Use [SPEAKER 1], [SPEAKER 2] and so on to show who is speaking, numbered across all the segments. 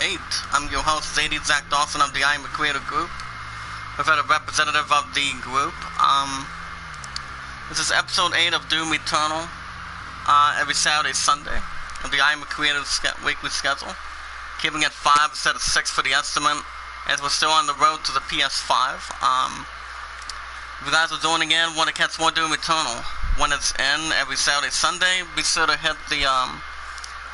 [SPEAKER 1] 8. I'm your host, Zadie Zach Dawson of the Iamacreator group. We've had a representative of the group. This is episode 8 of Doom Eternal, every Saturday, Sunday, of the Iamacreator's weekly schedule. Keeping it 5 instead of 6 for the estimate, as we're still on the road to the PS5. If you guys are joining in, want to catch more Doom Eternal when it's in every Saturday, Sunday, be sure to hit the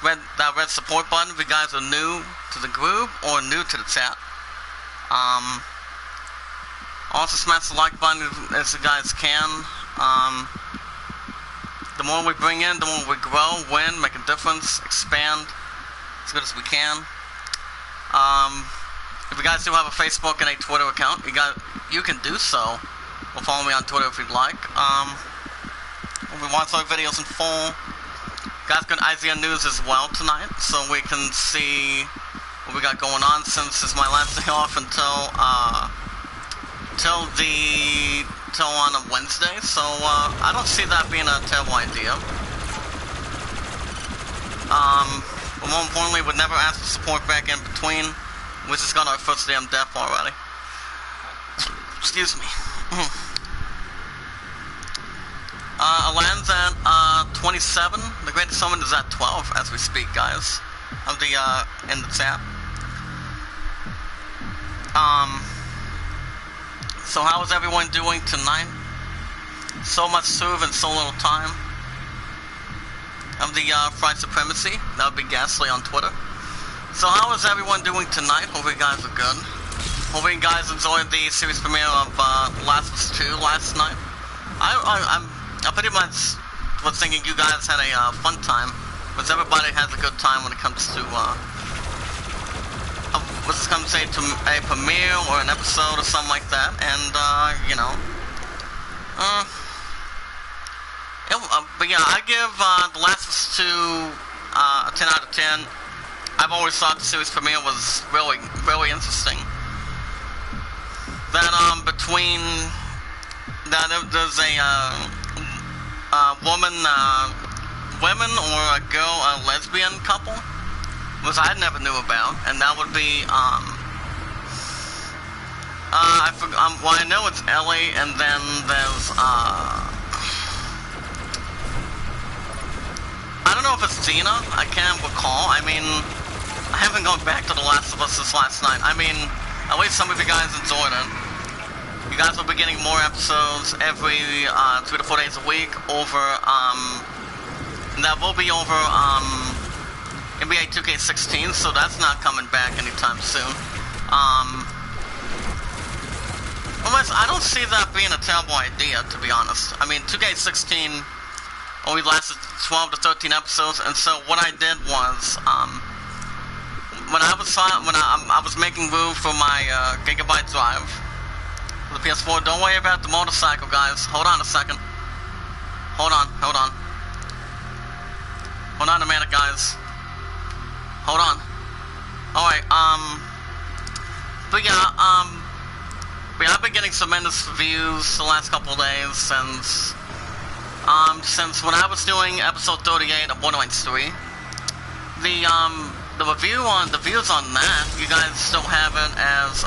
[SPEAKER 1] red support button if you guys are new to the group or new to the chat. Also smash the like button as you guys can. The more we bring in, the more we grow, win, make a difference, expand as good as we can. If you guys do have a Facebook and a Twitter account, you can do so. Or follow me on Twitter if you'd like. We watch our videos in full. Guys got IZN News as well tonight, so we can see what we got going on since it's my last day off until on a Wednesday. So I don't see that being a terrible idea. But more importantly, would never ask for support back in between. We just got our first damn death already. Excuse me. Alan's at 27. The greatest summon is at 12 as we speak, guys. Of the in the chat. So how is everyone doing tonight? So much serve in so little time. Of the Fried Supremacy. That would be Ghastly on Twitter. So how is everyone doing tonight? Hope you guys are good. Hope you guys enjoyed the series premiere of Last of Us 2 last night. I pretty much was thinking you guys had a fun time, because everybody has a good time when it comes to what's it come to say, to a premiere or an episode or something like that, and you know, but yeah, I give The Last of Us 2 a 10 out of 10. I've always thought the series premiere was really, really interesting. That between that there's a woman or a girl, a lesbian couple, which I never knew about, and that would be well, I know it's Ellie, and then there's I don't know if it's Gina. I can't recall. I mean, I haven't gone back to The Last of Us since last night. I mean, at least some of you guys enjoyed it. You guys will be getting more episodes every 3 to 4 days a week over, and that will be over NBA 2K16, so that's not coming back anytime soon. Unless, I don't see that being a terrible idea, to be honest. I mean, 2K16 only lasted 12 to 13 episodes, and so what I did was, when I was making room for my gigabyte drive for the PS4, don't worry about the motorcycle, guys. Hold on a second. Hold on. Hold on a minute, guys. Hold on. Alright, but yeah, I've been getting tremendous views the last couple of days since when I was doing episode 38 of Borderlands 3. The views on that, you guys still have it as,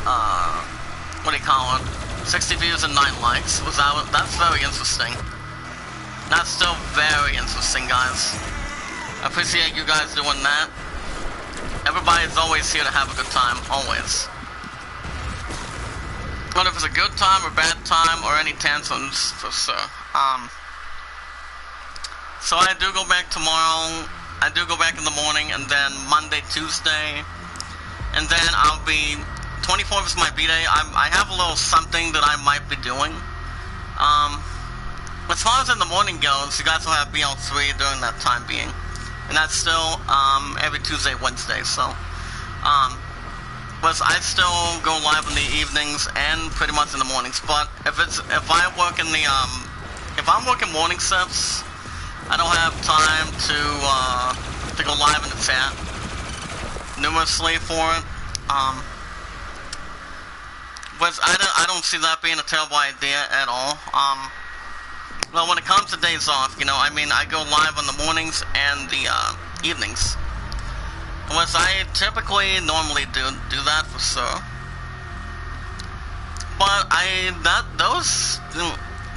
[SPEAKER 1] what do you call it? 60 views and 9 likes. That's very interesting. That's still very interesting, guys. I appreciate you guys doing that. Everybody's always here to have a good time, always. But if it's a good time or bad time or any tantrums, for sure. So I do go back tomorrow. I do go back in the morning, and then Monday, Tuesday, and then I'll be 24th is my B-Day. I have a little something that I might be doing. As far as in the morning goes, you guys will have BL3 during that time being, and that's still every Tuesday, Wednesday. So, but I still go live in the evenings and pretty much in the mornings. But if I'm working morning shifts, I don't have time to go live in the chat numerously for it. But I don't see that being a terrible idea at all. Well, when it comes to days off, you know, I mean, I go live on the mornings and the evenings. Unless I typically normally do that for sure. But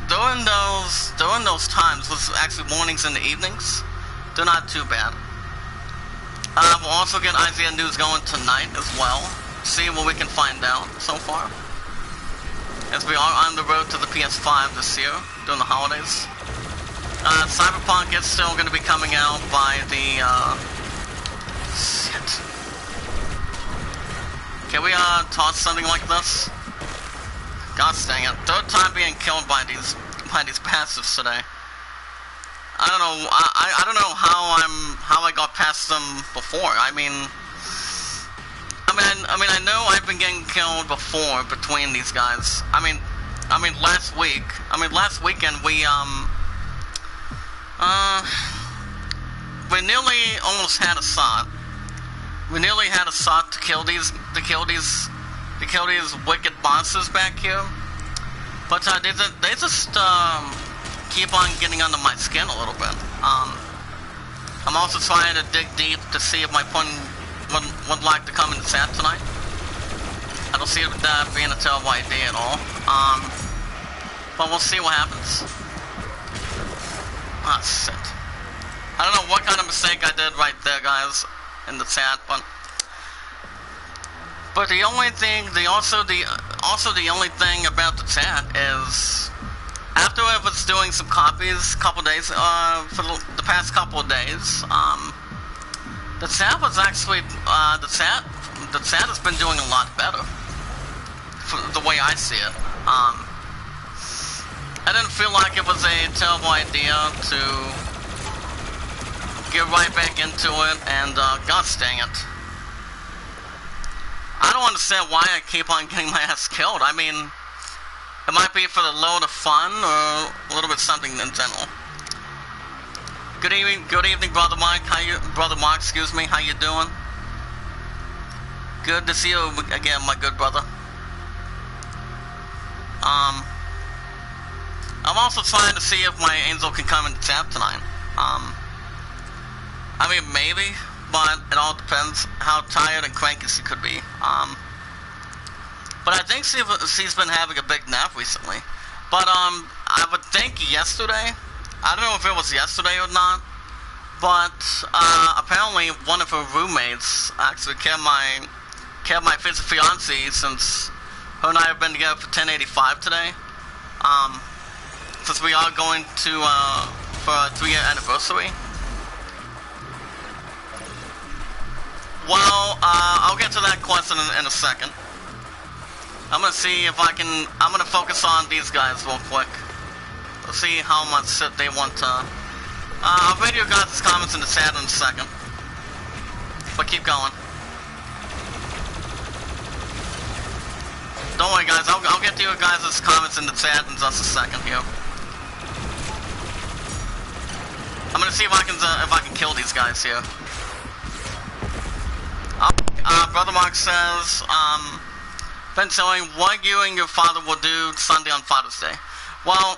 [SPEAKER 1] during those times, was actually mornings and the evenings, they're not too bad. We'll also get Isaiah News going tonight as well. See what we can find out so far. As we are on the road to the PS5 this year, during the holidays. Cyberpunk is still going to be coming out by the, shit. Can we, toss something like this? God dang it. Third time being killed by these passives today. I don't know, I don't know how I got past them before. I mean, I know I've been getting killed before between these guys. I mean, last weekend we nearly almost had a shot. We nearly had a shot to kill these wicked monsters back here. But they just keep on getting under my skin a little bit. I'm also trying to dig deep to see if my opponent would like to come in the chat tonight. I don't see that being a terrible idea at all. But we'll see what happens. Ah, shit. I don't know what kind of mistake I did right there, guys, in the chat, but the only thing, the only thing about the chat is, after I was doing some copies, for the past couple of days, the chat was actually, the chat has been doing a lot better, for the way I see it. I didn't feel like it was a terrible idea to get right back into it, and, gosh dang it. I don't understand why I keep on getting my ass killed. I mean, it might be for the load of fun, or a little bit something in general. Good evening, Brother Mike. Brother Mark, excuse me. How you doing? Good to see you again, my good brother. I'm also trying to see if my angel can come in the chat tonight. I mean, maybe, but it all depends how tired and cranky she could be. But I think she's been having a big nap recently. But, I would think yesterday, I don't know if it was yesterday or not, but, apparently one of her roommates actually kept my fiancée, since her and I have been together for 1085 today. Since we are going to, for a 3-year anniversary. Well, I'll get to that question in a second. I'm gonna see if I'm gonna focus on these guys real quick. Let's see how much shit they want to, I'll read your guys' comments in the chat in a second. But keep going. Don't worry guys, I'll get to your guys' comments in the chat in just a second here. I'm gonna see if I can kill these guys here. Brother Mark says, been showing what you and your father will do Sunday on Father's Day. Well,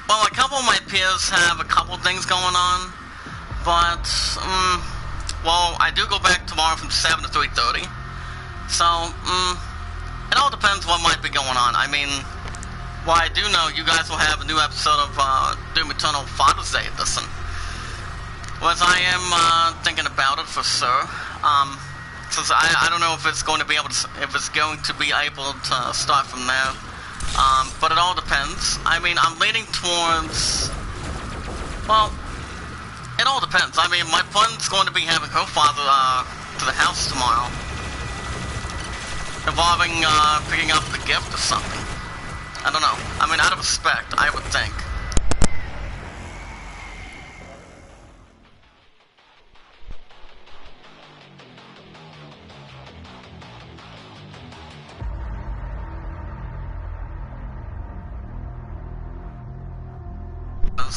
[SPEAKER 1] a couple of my peers have a couple things going on, but, well, I do go back tomorrow from 7 to 3:30, so, it all depends what might be going on. I mean, well, I do know you guys will have a new episode of, Doom Eternal Father's Day edition. Whereas I am, thinking about it for sure, since I don't know if it's going to be able to, start from there, but it all depends. I mean, I'm leaning towards, well, it all depends. I mean, my friend's going to be having her father, to the house tomorrow, involving, picking up the gift or something. I don't know. I mean, out of respect, I would think.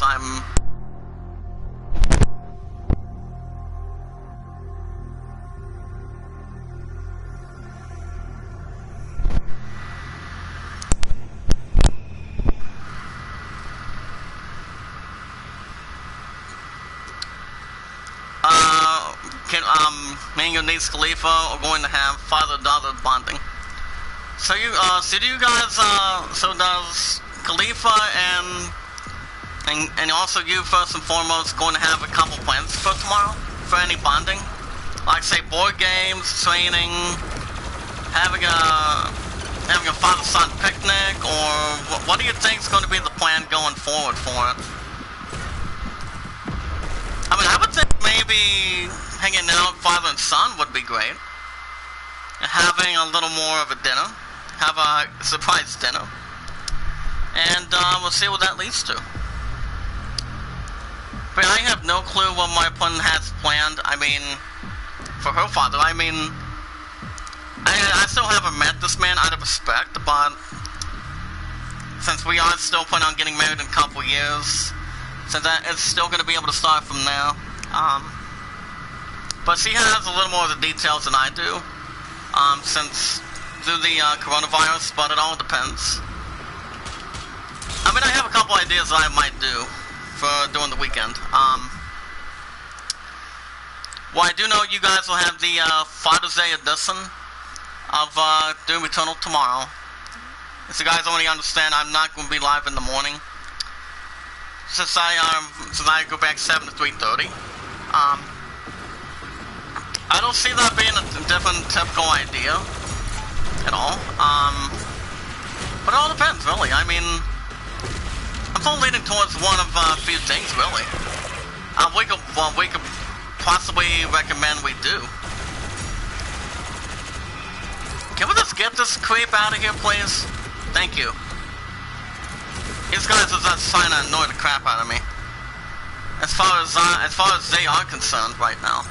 [SPEAKER 1] I'm me and your niece Khalifa are going to have father-daughter bonding. So do you guys, so does Khalifa and also you first and foremost going to have a couple plans for tomorrow for any bonding? Like say board games, training, having a father-son picnic, or what do you think is going to be the plan going forward for it? I mean, I would think maybe hanging out father and son would be great. Having a little more of a dinner. Have a surprise dinner. And we'll see what that leads to. But I have no clue what my opponent has planned. I mean, for her father, I mean, I still haven't met this man out of respect, but since we are still planning on getting married in a couple years, since it's still going to be able to start from there. But she has a little more of the details than I do, since due to the coronavirus, but it all depends. I mean, I have a couple ideas that I might do for during the weekend. Well, I do know you guys will have the Father's Day edition of Doom Eternal tomorrow. So you guys already understand I'm not going to be live in the morning. Since I go back 7 to 3:30. I don't see that being a different typical idea at all. But it all depends, really. I mean, I'm still leaning towards one of a few things, really. We could possibly recommend we do. Can we just get this creep out of here, please? Thank you. These guys are just trying to annoy the crap out of me. As far as they are concerned right now.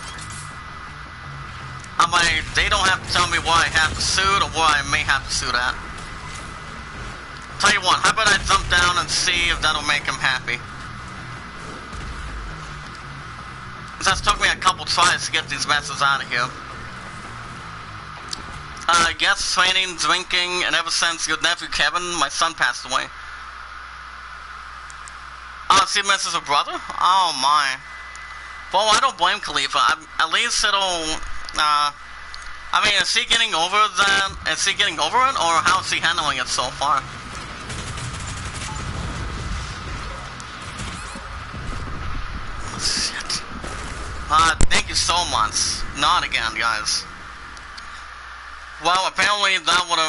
[SPEAKER 1] I mean, they don't have to tell me where I have to shoot or where I may have to shoot at. Tell you what, how about I jump down and see if that'll make him happy. It just took me a couple tries to get these messes out of here. Yes, training, drinking, and ever since your nephew Kevin, my son, passed away. Oh, she misses her brother? Oh my. Well, I don't blame Khalifa. At least it'll, I mean, is he getting over that? Is he getting over it, or how is he handling it so far? Shit. Thank you so much. Not again, guys. Well, apparently that would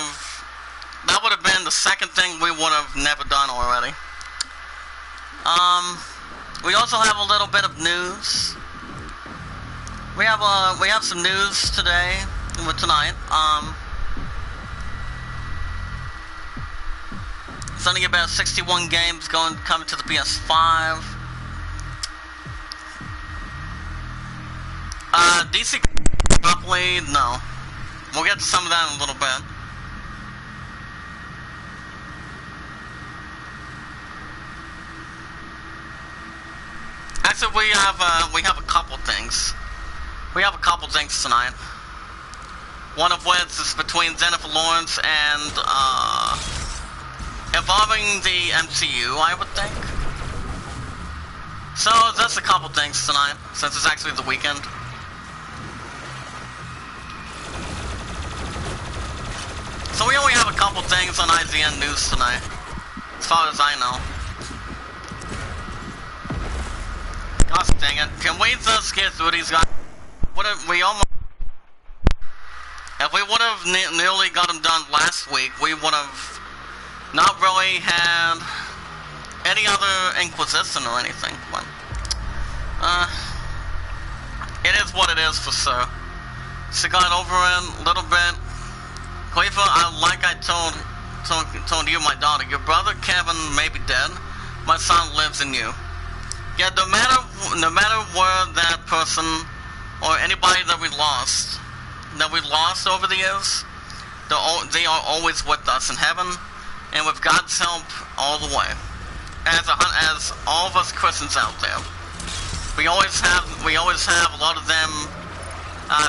[SPEAKER 1] have been the second thing we would have never done already. We also have a little bit of news. We have some news today, tonight. It's only about 61 games coming to the PS5. DC probably no. We'll get to some of that in a little bit. Actually, we have a couple things. We have a couple things tonight. One of which is between Jennifer Lawrence and involving the MCU, I would think. So that's a couple things tonight, since it's actually the weekend. So we only have a couple things on IGN News tonight, as far as I know. Gosh dang it. Can we just get through these guys? If we would have nearly got them done last week, we would have not really had any other Inquisition or anything. But, it is what it is for sure. She got over it a little bit. Khalifa, like I told you, my daughter, your brother Kevin may be dead. My son lives in you. Yeah, no matter where that person or anybody that we lost over the years, they are always with us in heaven, and with God's help all the way. As all of us Christians out there, we always have a lot of them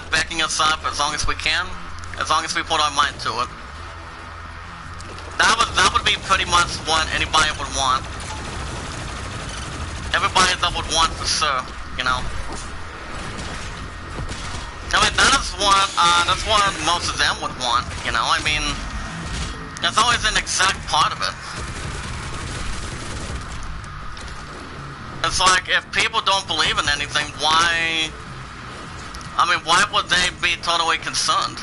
[SPEAKER 1] backing us up as long as we can, as long as we put our mind to it. That would be pretty much what anybody would want. Everybody that would want for sure, you know. I mean, that's what most of them would want, you know? I mean, that's always an exact part of it. It's like, if people don't believe in anything, why would they be totally concerned?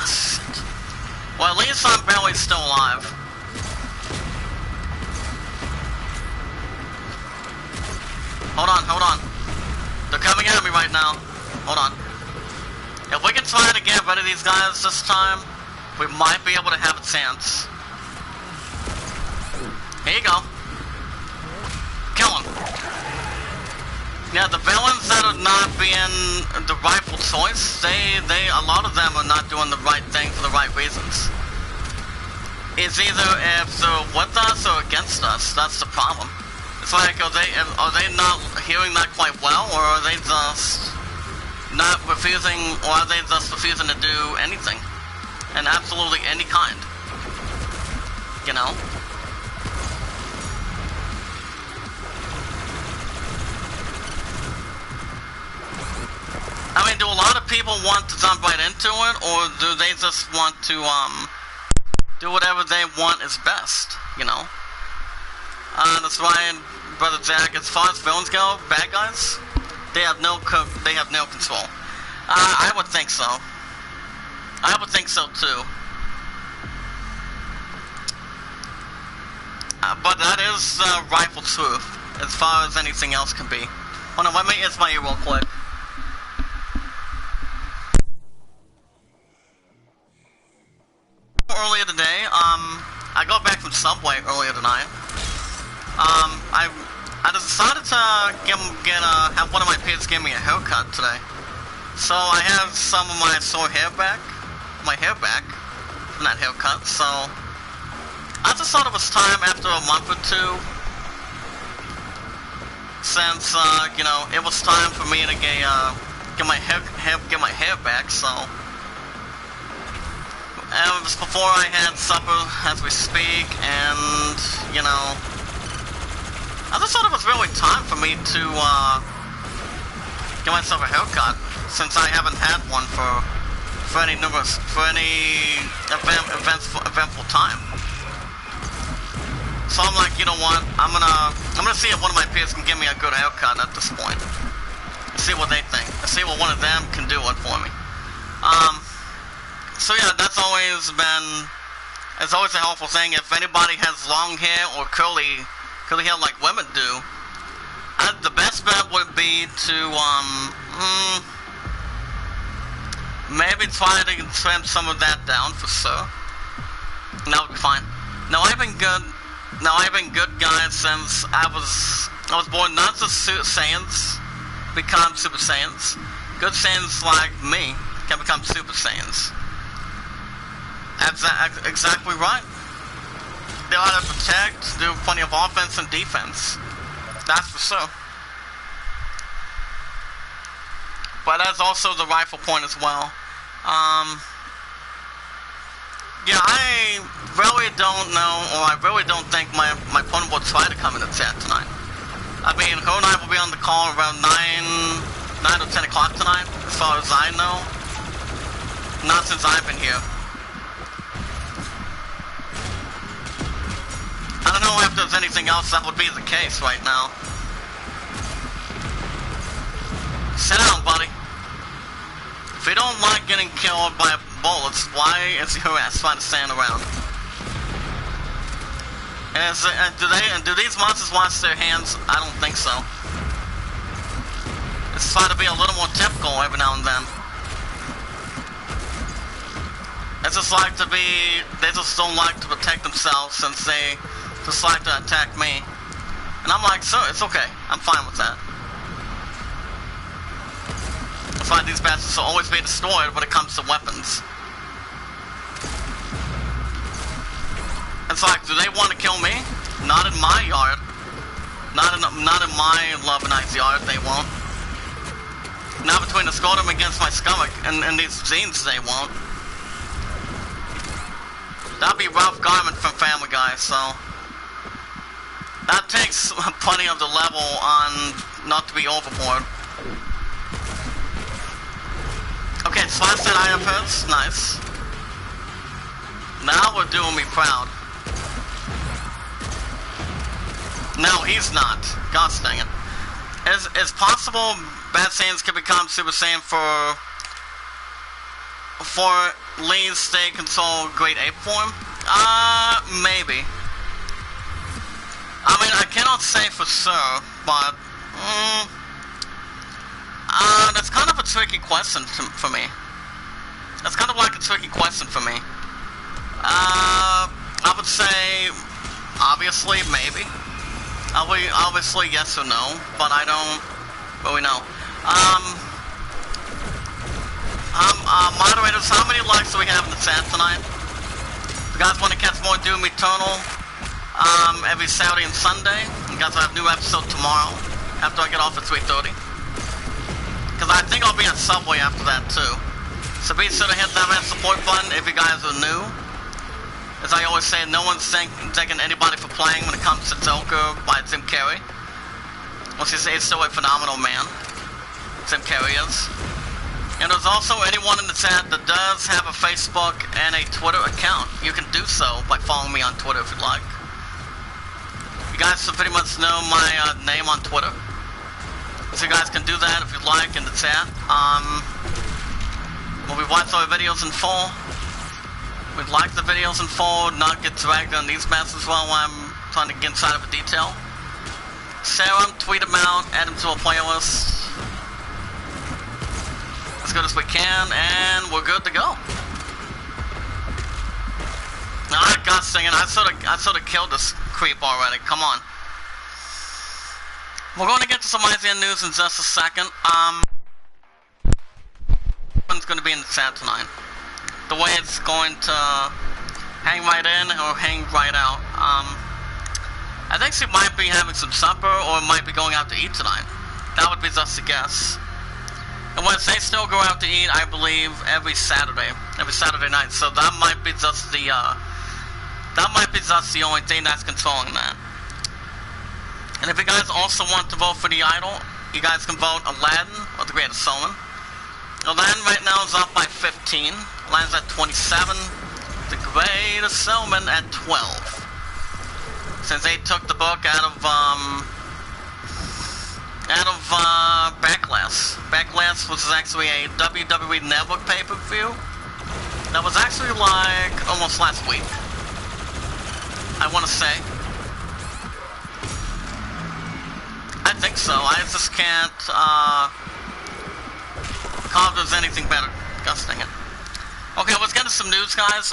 [SPEAKER 1] Shit. Well, at least I'm barely still alive. Hold on. They're coming at me right now. Hold on. If we can try to get rid of these guys this time, we might be able to have a chance. Here you go. Kill him. Yeah, the villains that are not being the rightful choice, a lot of them are not doing the right thing for the right reasons. It's either if they're with us or against us. That's the problem. It's like, are they not hearing that quite well, or are they just not refusing, or are they just refusing to do anything? And absolutely any kind. You know? I mean, do a lot of people want to jump right into it, or do they just want to, do whatever they want is best, you know? That's why, Brother Jack, as far as villains go, bad guys, they have no control. I would think so. I would think so too. But that is rightful truth, as far as anything else can be. Hold on, let me itch my ear real quick. Earlier today, I got back from Subway earlier tonight. I decided to have one of my kids give me a haircut today. So I have some of my hair back from that haircut, so I just thought it was time after a month or two, since, you know, it was time for me to get my hair back, so. And it was before I had supper as we speak, and, you know, I just thought it was really time for me to, get myself a haircut, since I haven't had one for any eventful time. So I'm like, you know what, I'm gonna see if one of my peers can give me a good haircut at this point. See what they think. See what one of them can do it for me. So yeah, that's always been, it's always a helpful thing. If anybody has long hair or curly hair like women do, the best bet would be to, maybe try to trim some of that down for sure. And that would be fine. Now I've been good guys since I was born. Not just Saiyans become Super Saiyans. Good Saiyans like me can become Super Saiyans. Exactly right. They ought to protect, do plenty of offense and defense. That's for sure. But that's also the rifle point as well. Yeah, I really don't know, or I really don't think my opponent will try to come in the chat tonight. I mean, her and I will be on the call around 9 or 10 o'clock tonight, as far as I know. Not since I've been here. I don't know if there's anything else that would be the case right now. Sit down, buddy. If you don't like getting killed by bullets, why is your ass trying to stand around? Do these monsters wash their hands? I don't think so. It's trying to be a little more typical every now and then. It's just like they just don't like to protect themselves, since they just like to attack me. And I'm like, sir, it's okay. I'm fine with that. I find these bastards will always be destroyed when it comes to weapons. It's like, do they want to kill me? Not in my yard. Not in my love and ice yard, they won't. Now between the scrotum against my stomach and these jeans, they won't. That'd be Ralph Garman from Family Guy, so. That takes plenty of the level on not to be overboard. Okay, slash that iron hits. Nice. Now we're doing me proud. No, he's not. Gosh dang it. Is possible Bad Saiyans can become Super Saiyan for Lee's state control Great Ape form? Maybe. I mean, I cannot say for sure, but that's kind of a tricky question for me. That's kind of like a tricky question for me. I would say, obviously, maybe. Obviously, yes or no, but I don't really know. Moderators, how many likes do we have in the chat tonight? If you guys want to catch more Doom Eternal, every Saturday and Sunday, you guys will have a new episode tomorrow, after I get off at 3:30. Because I think I'll be at Subway after that, too. So be sure to hit that red support button if you guys are new. As I always say, no one's thanking anybody for playing when it comes to Joker by Jim Carrey. Well, he's still a phenomenal man. Jim Carrey is. And there's also anyone in the chat that does have a Facebook and a Twitter account. You can do so by following me on Twitter if you'd like. You guys should pretty much know my name on Twitter. So you guys can do that if you'd like in the chat. When we watch our videos in full, we'd like the videos in full, not get dragged on these messes while I'm trying to get inside of a detail. Share them, tweet them out, add them to a playlist. As good as we can, and we're good to go. Alright, gosh dang it, I sort of killed this creep already, come on. We're going to get to some IGN news in just a second. It's going to be in the chat tonight. The way it's going to hang right in or hang right out. I think she might be having some supper or might be going out to eat tonight. That would be just a guess. And once they still go out to eat, I believe every Saturday night. So that might be just the only thing that's controlling that. And if you guys also want to vote for the idol, you guys can vote Aladdin or the Greatest Showman. Aladdin right now is up by 15. Aladdin's at 27. The Greatest Showman at 12. Since they took the book out of Backlash. Backlash was actually a WWE Network pay-per-view. That was actually like almost last week, I want to say. I think so. I just can't call if there's anything better. Gosh dang it. Okay, let's get into some news, guys.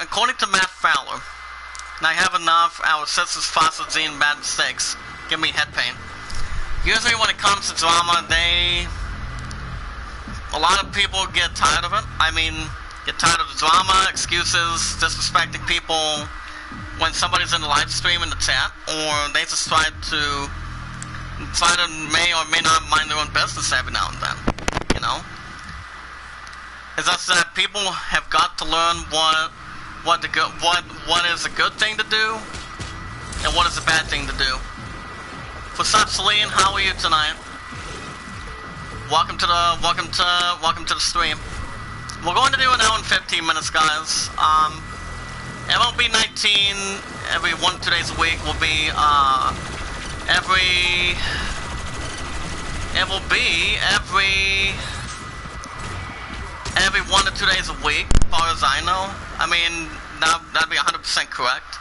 [SPEAKER 1] According to Matt Fowler, and I have enough, our sisters fossil gene bad mistakes give me head pain. Usually when it comes to drama, a lot of people get tired of it. I mean, get tired of the drama, excuses, disrespecting people when somebody's in the live stream in the chat, or they just try to may or may not mind their own business every now and then, you know? It's just that people have got to learn what is a good thing to do, and what is a bad thing to do. What's up, Celine? How are you tonight? Welcome to the stream. We're going to do an hour and 15 minutes, guys. MLB 19 every 1 to 2 days a week will be every 1 to 2 days a week, as far as I know. I mean, that'd be 100% correct.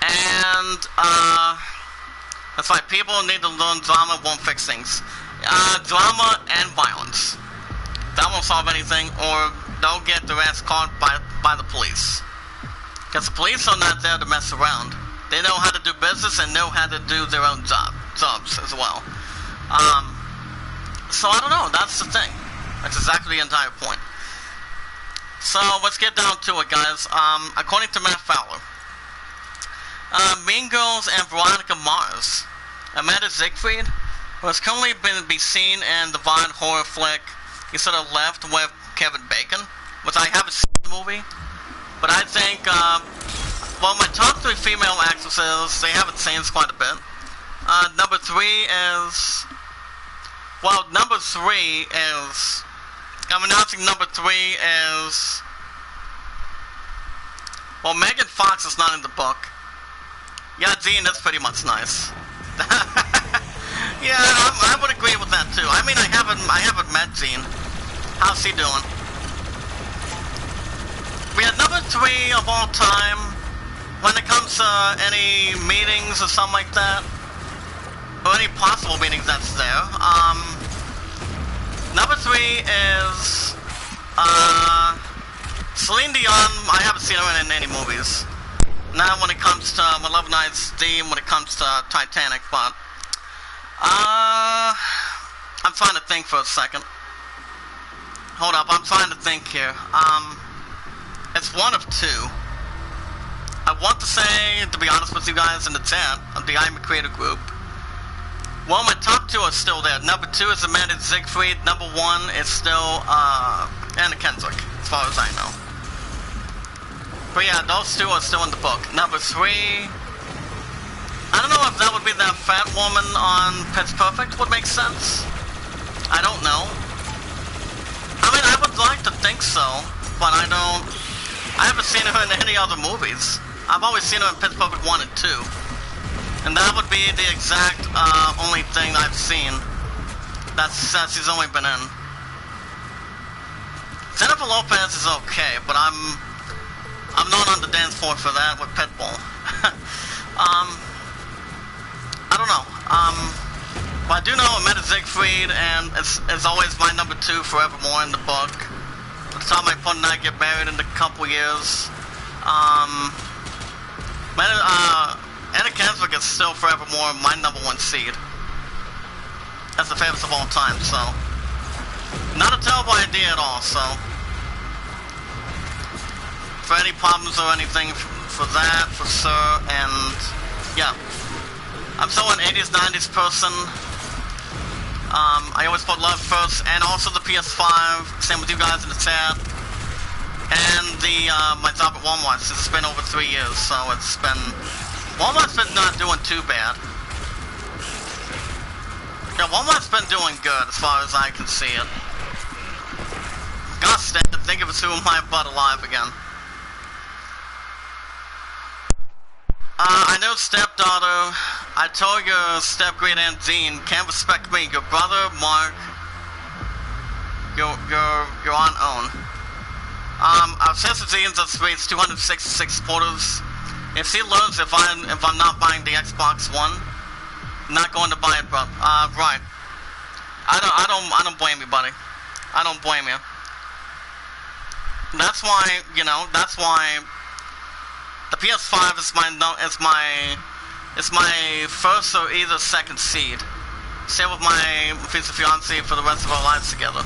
[SPEAKER 1] And that's why people need to learn drama won't fix things. Drama and violence. That won't solve anything, or they'll get their ass caught by the police. Because the police are not there to mess around. They know how to do business and know how to do their own jobs as well. So I don't know, that's the thing. That's exactly the entire point. So let's get down to it, guys. According to Matt Fowler, Mean Girls and Veronica Mars, Amanda Siegfried, who has currently been seen in the Vine horror flick He Sort of Left with Kevin Bacon, which I haven't seen the movie, but I think well, my top 3 female actresses, they haven't changed quite a bit. Number 3 is... Well, number 3 is... I'm announcing number 3 is... Well, Megan Fox is not in the book. Yeah, Jean, that's pretty much nice. Yeah, I would agree with that too. I mean, I haven't met Jean. How's she doing? We had number 3 of all time. When it comes to any meetings or something like that, or any possible meetings that's there. Number 3 is Celine Dion. I haven't seen her in any movies. Not when it comes to My Love Night's Theme, when it comes to Titanic, but I'm trying to think for a second. Hold up, I'm trying to think here. It's one of 2. I want to say, to be honest with you guys in the chat of the Iamacreator group, well, my top 2 are still there. Number 2 is Amanda Siegfried. Number 1 is still Anna Kendrick, as far as I know. But yeah, those 2 are still in the book. Number 3, I don't know if that would be that fat woman on Pitch Perfect would make sense. I don't know. I mean, I would like to think so, but I haven't seen her in any other movies. I've always seen her in Pitch Perfect 1 and 2. And that would be the exact only thing I've seen that she's only been in. Jennifer Lopez is okay, but I'm not on the dance floor for that with Pitbull. I don't know. But I do know Amanda Siegfried, and it's always my number 2 forevermore in the book. By the time my partner and I get married in a couple years, Anna Kendrick is still forevermore my number 1 seed. That's the favorite of all time, so not a terrible idea at all. So for any problems or anything for that, for sure, and yeah. I'm still an 80s, 90s person. I always put love first, and also the PS5, same with you guys in the chat. And my job at Walmart, since it's been over 3 years, so it's been... Walmart's been not doing too bad. Yeah, Walmart's been doing good, as far as I can see it. Gosh dang it, think of it doing my butt alive again. I know stepdaughter. I told your step-great aunt Jean can't respect me. Your brother Mark, your aunt own. Our sister Jean just reached 266 supporters. If she learns if I'm not buying the Xbox One, I'm not going to buy it, bro. Right. I don't blame you, buddy. I don't blame you. That's why, that's why. The PS5 is my first or either second seed. Same with my future fiancé for the rest of our lives together.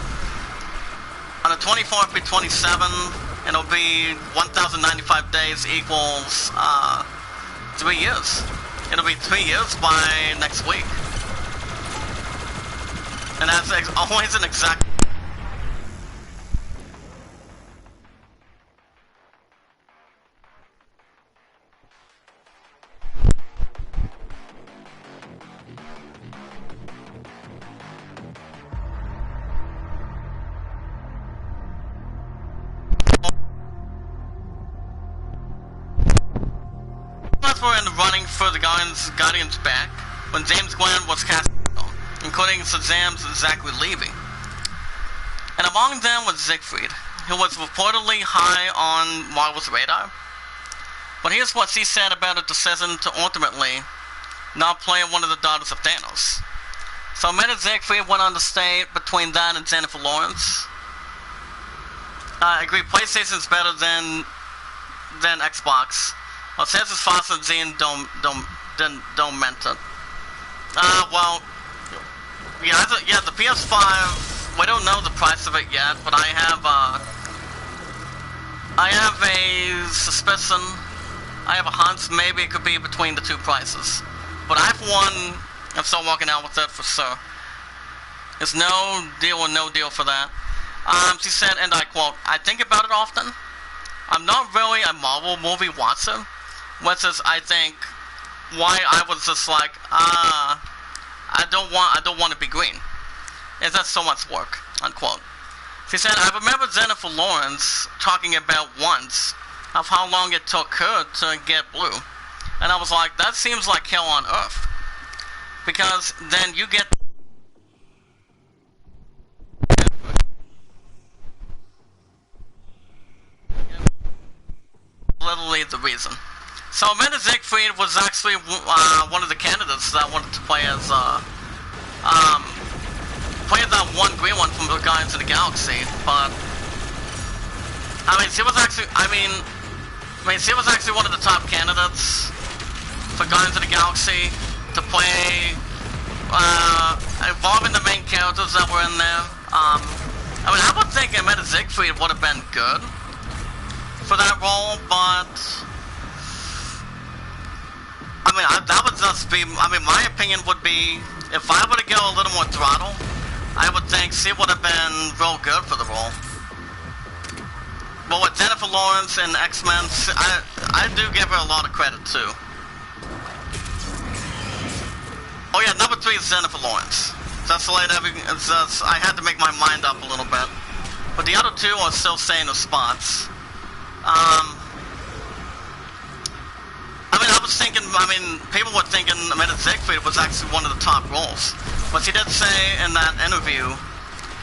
[SPEAKER 1] On the 24th, it'll be 27, and it'll be 1,095 days equals 3 years. It'll be 3 years by next week. And that's always an exact. Were in the running for the Guardians back when James Glenn was cast, including Shazam's Zachary Levi. And among them was Siegfried, who was reportedly high on Marvel's radar. But here's what she said about her decision to ultimately not play one of the daughters of Thanos. So Amanda Siegfried went on to state between that and Jennifer Lawrence. I agree, PlayStation's better than Xbox. Well, Sansa's Foster and Jean don't meant it. Well, yeah, the PS5, we don't know the price of it yet, but I have a suspicion, I have a hunch, maybe it could be between the 2 prices. But I, for one, am still walking out with it for sure. There's no deal or no deal for that. She said, and I quote, "I think about it often. I'm not really a Marvel movie watcher, which is, I think, why I was just like, I don't want to be green. It's just so much work, unquote. She said, I remember Jennifer Lawrence talking about once of how long it took her to get blue. And I was like, that seems like hell on earth. Because then you get literally the reason. So Amanda Siegfried was actually one of the candidates that wanted to play as play that one green one from the Guardians of the Galaxy, but I mean she was actually she was actually one of the top candidates for Guardians of the Galaxy to play involving the main characters that were in there. I mean I would think Amanda Siegfried would have been good for that role, but I mean, that would just be, my opinion would be, if I were to go a little more throttle, I would think she would have been real good for the role. But with Jennifer Lawrence and X-Men, I do give her a lot of credit too. Oh yeah, number 3 is Jennifer Lawrence. That's the late I had to make my mind up a little bit. But the other 2 are still staying in spots. I was thinking, people were thinking Amanda Siegfried was actually one of the top roles. But she did say in that interview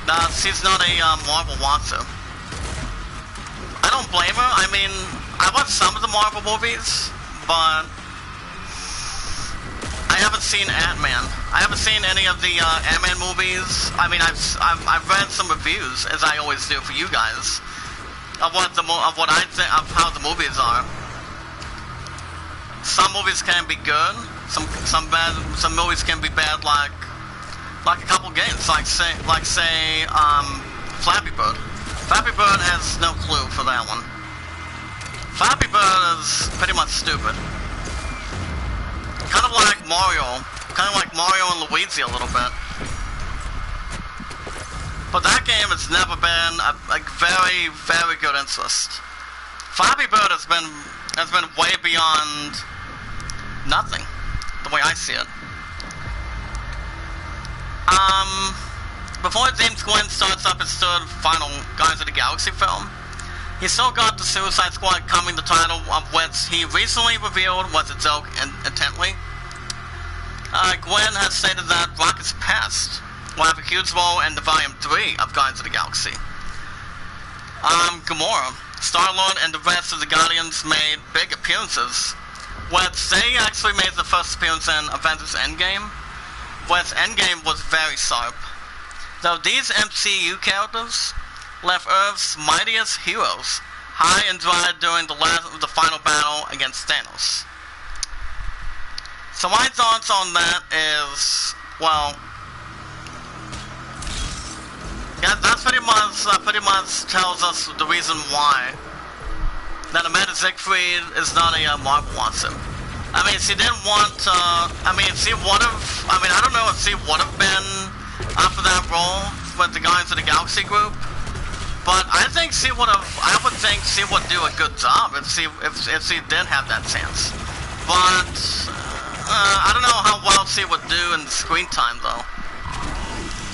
[SPEAKER 1] that she's not a Marvel watcher. I don't blame her. I mean, I watched some of the Marvel movies, but I haven't seen Ant-Man. I haven't seen any of the Ant-Man movies. I mean, I've read some reviews, as I always do for you guys, of what I think of how the movies are. Some movies can be good. Some movies can be bad, like a couple games, like say Flappy Bird. Flappy Bird has no clue for that one. Flappy Bird is pretty much stupid. Kind of like Mario and Luigi a little bit. But that game has never been a very, very good interest. Flappy Bird has been way beyond nothing, the way I see it. Before James Gunn starts up his 3rd final Guardians of the Galaxy film, he still got the Suicide Squad coming, the title of which he recently revealed was a joke intently. Gwen has stated that Rocket's past will have a huge role in the Volume 3 of Guardians of the Galaxy. Gamora, Star-Lord, and the rest of the Guardians made big appearances, which they actually made the first appearance in Avengers Endgame, which Endgame was very sharp. Though these MCU characters left Earth's mightiest heroes high and dry during the final battle against Thanos. So my thoughts on that is, well, yeah, that pretty much tells us the reason why that Amanda Siegfried is not a Marvel watcher. I mean, she didn't want to, she would have, I don't know if she would have been up for that role with the Guardians of the Galaxy group, but I think she would have, I would think she would do a good job if she did have that chance. But, I don't know how well she would do in screen time though.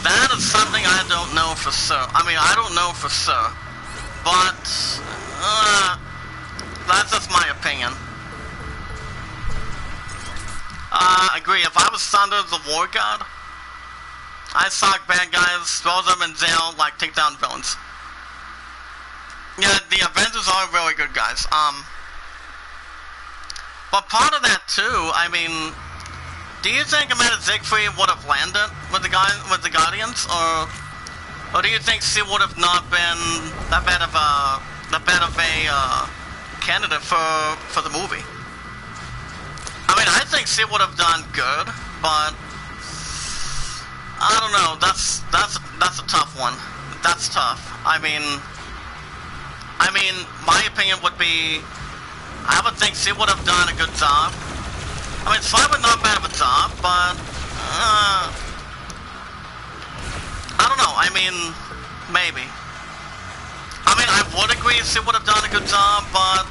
[SPEAKER 1] That is something I don't know for sure. I don't know for sure, but, that's just my opinion. Agree. If I was Thunder the War God, I'd sock bad guys, throw them in jail, like take down villains. Yeah, the Avengers are really good guys. But part of that too, do you think Amanda Siegfried would have landed with the Guardians, or do you think she would have not been that bad of a candidate for the movie? I think she would have done good, but I don't know. That's a tough one. That's tough. My opinion would be, I would think she would have done a good job. It's probably not bad of a job, but I don't know. Maybe. I would agree she would have done a good job, but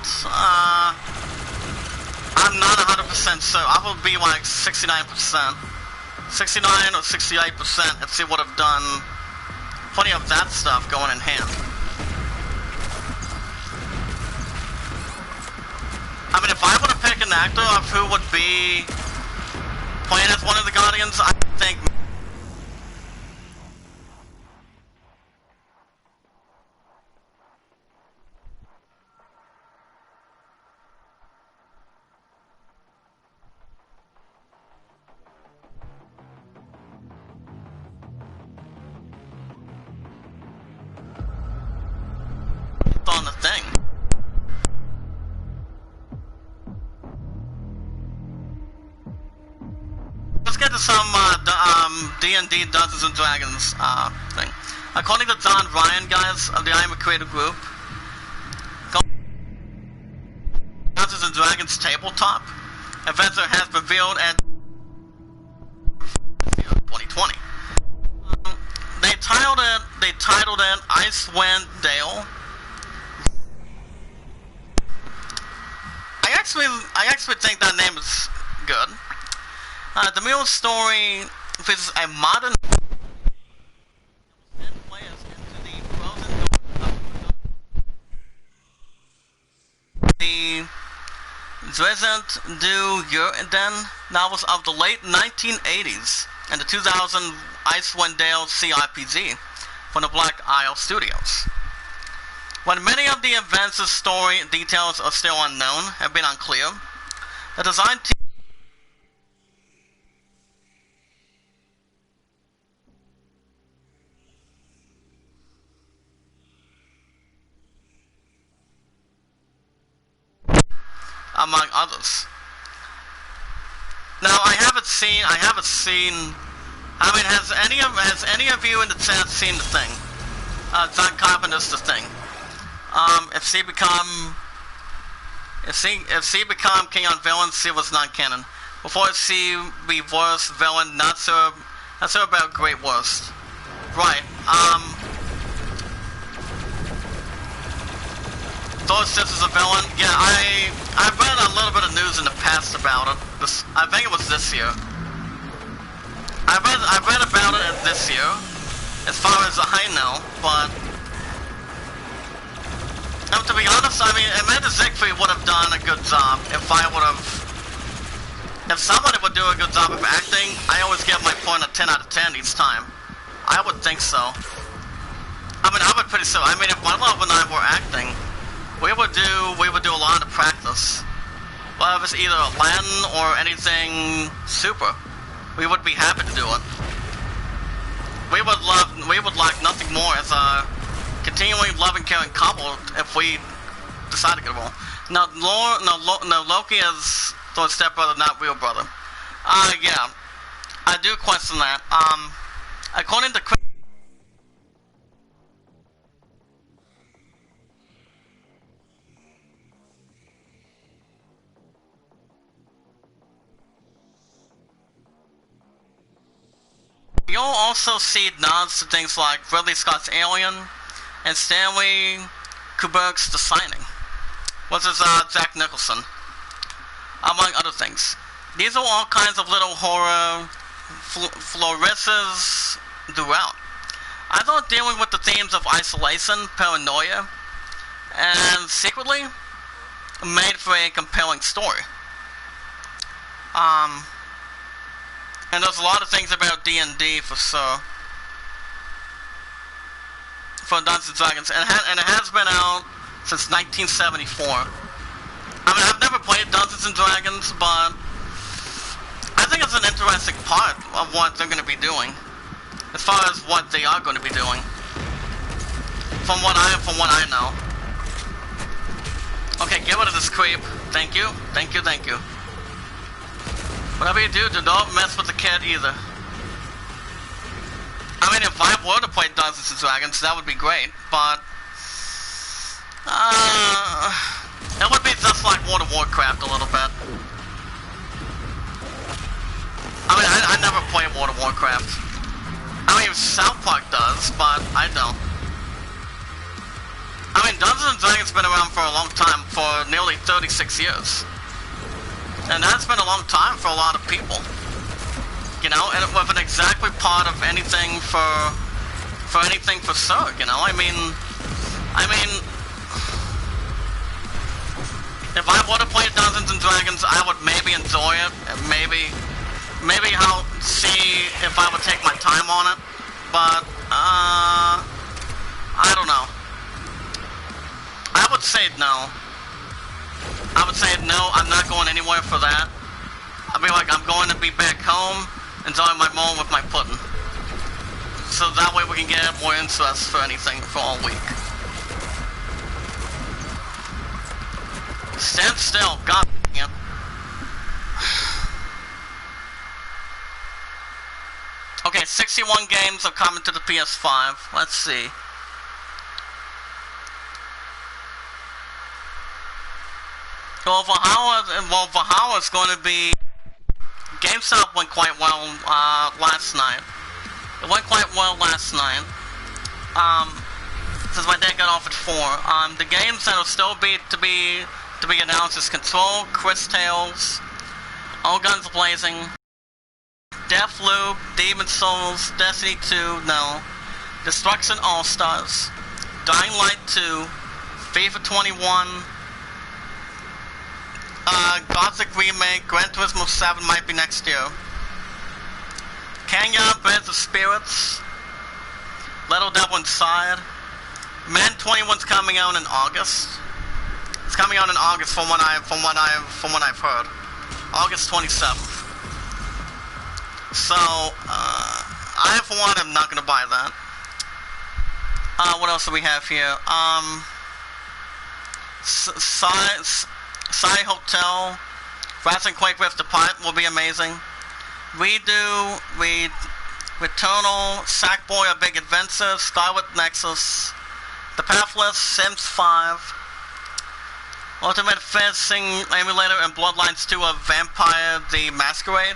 [SPEAKER 1] I'm not 100% sure. I will be like 69%. 69 or 68% if she would have done plenty of that stuff going in hand. I mean, if I were to pick an actor of who would be playing as one of the Guardians, I think... on the thing. Let's get to some D&D Dungeons and Dragons thing. According to John Ryan, guys, of the Iamacreator group, Dungeons and Dragons tabletop adventure has revealed at 2020. They titled it Icewind Dale. I actually think that name is good. The real story features a modern players into the frozen the Dresent du Jurden novels of the late 1980s and the 2000 Icewind Dale CRPG from the Black Isle Studios. When many of the events' story details are still unknown, have been unclear, the design team among others. Now I haven't seen I mean, has any of you in the chat seen the thing? John Carpenter's The Thing. If she become king on villains, she was non-canon. Before she be worst villain, not sure about great worst. Right. Thor Six is a villain. Yeah, I read a little bit of news in the past about it. I think it was this year. I read about it this year, as far as I know, but to be honest, I mean, Amanda Siegfried would have done a good job if somebody would do a good job of acting. I always give my point a 10 out of 10 each time. I would think so. I mean, I would pretty so. I mean, if my love and I were acting, we would do a lot of practice. Well, if it's either Latin or anything super, we would be happy to do it. We would like nothing more as a continually loving, caring couple if we decide to get along. Now, Loki is Thor's stepbrother, not real brother. Yeah, I do question that. According to you'll also see nods to things like Ridley Scott's Alien and Stanley Kubrick's The Shining, which is Jack Nicholson, among other things. These are all kinds of little horror flourishes throughout. I thought dealing with the themes of isolation, paranoia, and secretly made for a compelling story. And there's a lot of things about D&D for sure. For Dungeons & Dragons, and it has been out since 1974. I mean, I've never played Dungeons & Dragons, but I think it's an interesting part of what they're going to be doing, as far as what they are going to be doing. From what I know. Okay, get rid of this creep. Thank you, thank you, thank you. Whatever you do don't mess with the kid either. I mean, if I were to play Dungeons & Dragons, that would be great, but it would be just like World of Warcraft a little bit. I mean, I never play World of Warcraft. I mean, South Park does, but I don't. I mean, Dungeons & Dragons has been around for a long time, for nearly 36 years. And that's been a long time for a lot of people. You know, and with an exactly part of anything for Zerg, you know? I mean, if I would have played Dungeons and Dragons, I would maybe enjoy it, and maybe I'll see if I would take my time on it, but, I don't know. I would say no. I'm not going anywhere for that. I'd be like, I'm going to be back home, enjoying my moment with my pudding. So that way we can get more interest for anything for all week. Stand still, god damn it. Okay, 61 games are coming to the PS5. Let's see. Well, Valhalla's going to be... GameStop went quite well last night. It went quite well last night. Since my day got off at 4. The games that'll still be to be announced is Control, Chris Tales, All Guns Blazing, Deathloop, Demon Souls, Destiny 2, no, Destruction All Stars, Dying Light 2, FIFA 21. Gothic Remake, Gran Turismo 7 might be next year. Kenya, Breath of Spirits, Little Devil Inside. Man 21's coming out in August. It's coming out in August from what I've heard. August 27th. So, I for one am not gonna buy that. What else do we have here? Psy Hotel, Ratchet & Quake Rift Apart will be amazing. Returnal, Sackboy: A Big Adventure, Skyward Nexus, The Pathless, Sims 5, Ultimate Fencing Emulator, and Bloodlines 2 of Vampire the Masquerade,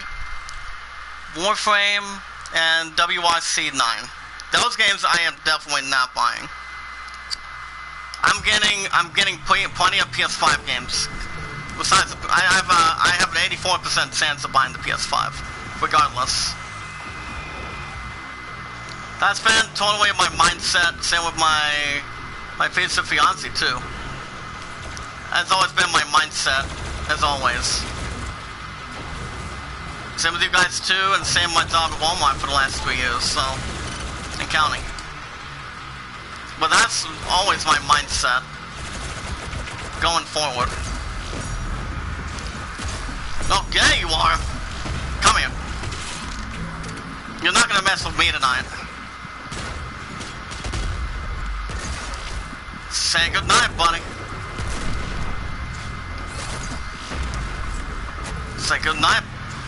[SPEAKER 1] Warframe, and WRC 9. Those games I am definitely not buying. I'm getting plenty of PS5 games. Besides, I have an 84% chance of buying the PS5, regardless. That's been totally my mindset. Same with my future fiance too. That's always been my mindset, as always. Same with you guys too, and same with my job at Walmart for the last 3 years, so, and counting. But that's always my mindset, going forward. Oh, yeah, you are. Come here. You're not gonna mess with me tonight. Say goodnight, buddy. Say goodnight,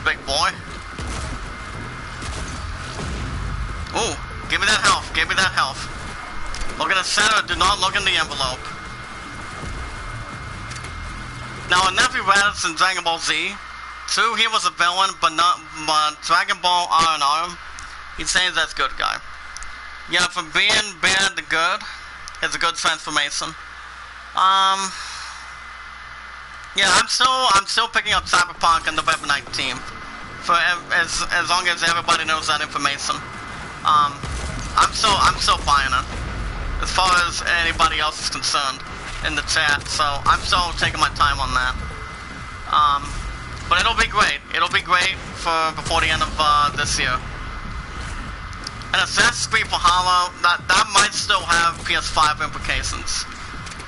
[SPEAKER 1] big boy. Ooh, give me that health, give me that health. Look at the center, do not look in the envelope. Now, in Nephew Raditz in Dragon Ball Z, true, he was a villain, but Dragon Ball R&R, he'd say that's good guy. Yeah, from being bad to good, it's a good transformation. Yeah, I'm still picking up Cyberpunk on November 19th, for as long as everybody knows that information. I'm still buying it, as far as anybody else is concerned in the chat. So I'm still taking my time on that. But it'll be great. It'll be great for before the end of this year. And Assassin's Creed Valhalla, that might still have PS5 implications.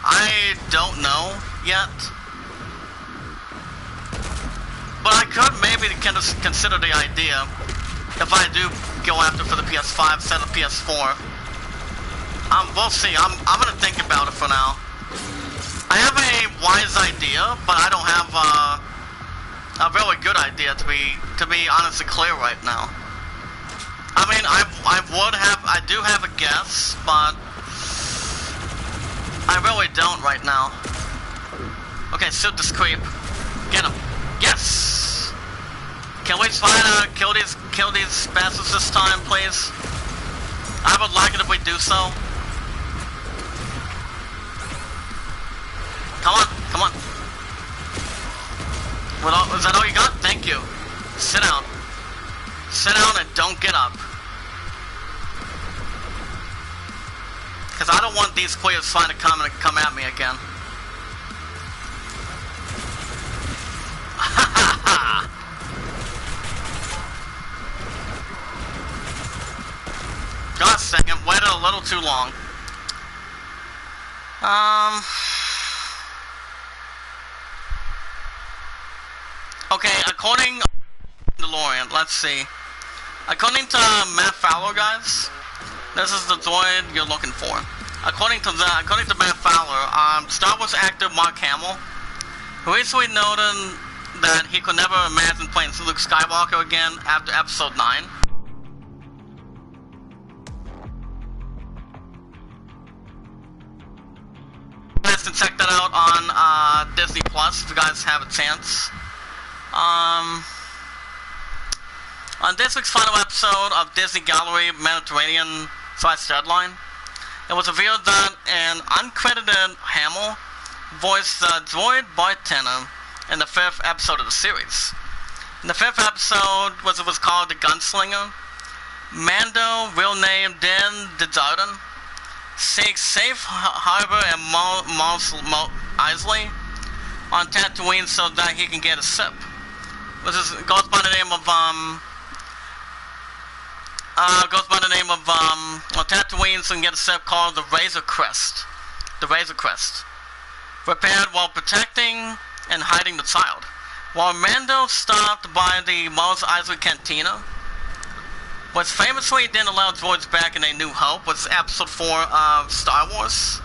[SPEAKER 1] I don't know yet. But I could maybe consider the idea, if I do go after for the PS5 instead of PS4. We'll see. I'm gonna think about it for now. I have a wise idea, but I don't have a really good idea to be honestly clear right now. I mean, I do have a guess, but I really don't right now. Okay, shoot this creep. Get him. Yes! Can we try to kill these bastards this time, please? I would like it if we do so. Come on, come on. Well, is that all you got? Thank you. Sit down. Sit down and don't get up. Because I don't want these queers trying to come at me again. Gosh dang it, waited a little too long. Okay, according to DeLorean, let's see. According to Matt Fowler, guys, this is the droid you're looking for. According to Matt Fowler, Star Wars actor Mark Hamill, who recently noted that he could never imagine playing Luke Skywalker again after Episode 9. You guys can check that out on Disney Plus if you guys have a chance. On this week's final episode of Disney Gallery Mediterranean/Deadline, it was revealed that an uncredited Hamill voiced the droid bartender in the 5th episode of the series. In the 5th episode, which was called The Gunslinger, Mando, real name Din Djarin, seeks safe harbor in Mos Eisley on Tatooine so that he can get a sip. Which goes by the name of Tatooine, so you can get a sip called the Razor Crest. The Razor Crest. Prepared while protecting and hiding the child. While Mando stopped by the Mos Eisley Cantina, which famously didn't allow droids back in A New Hope, was Episode 4 of Star Wars.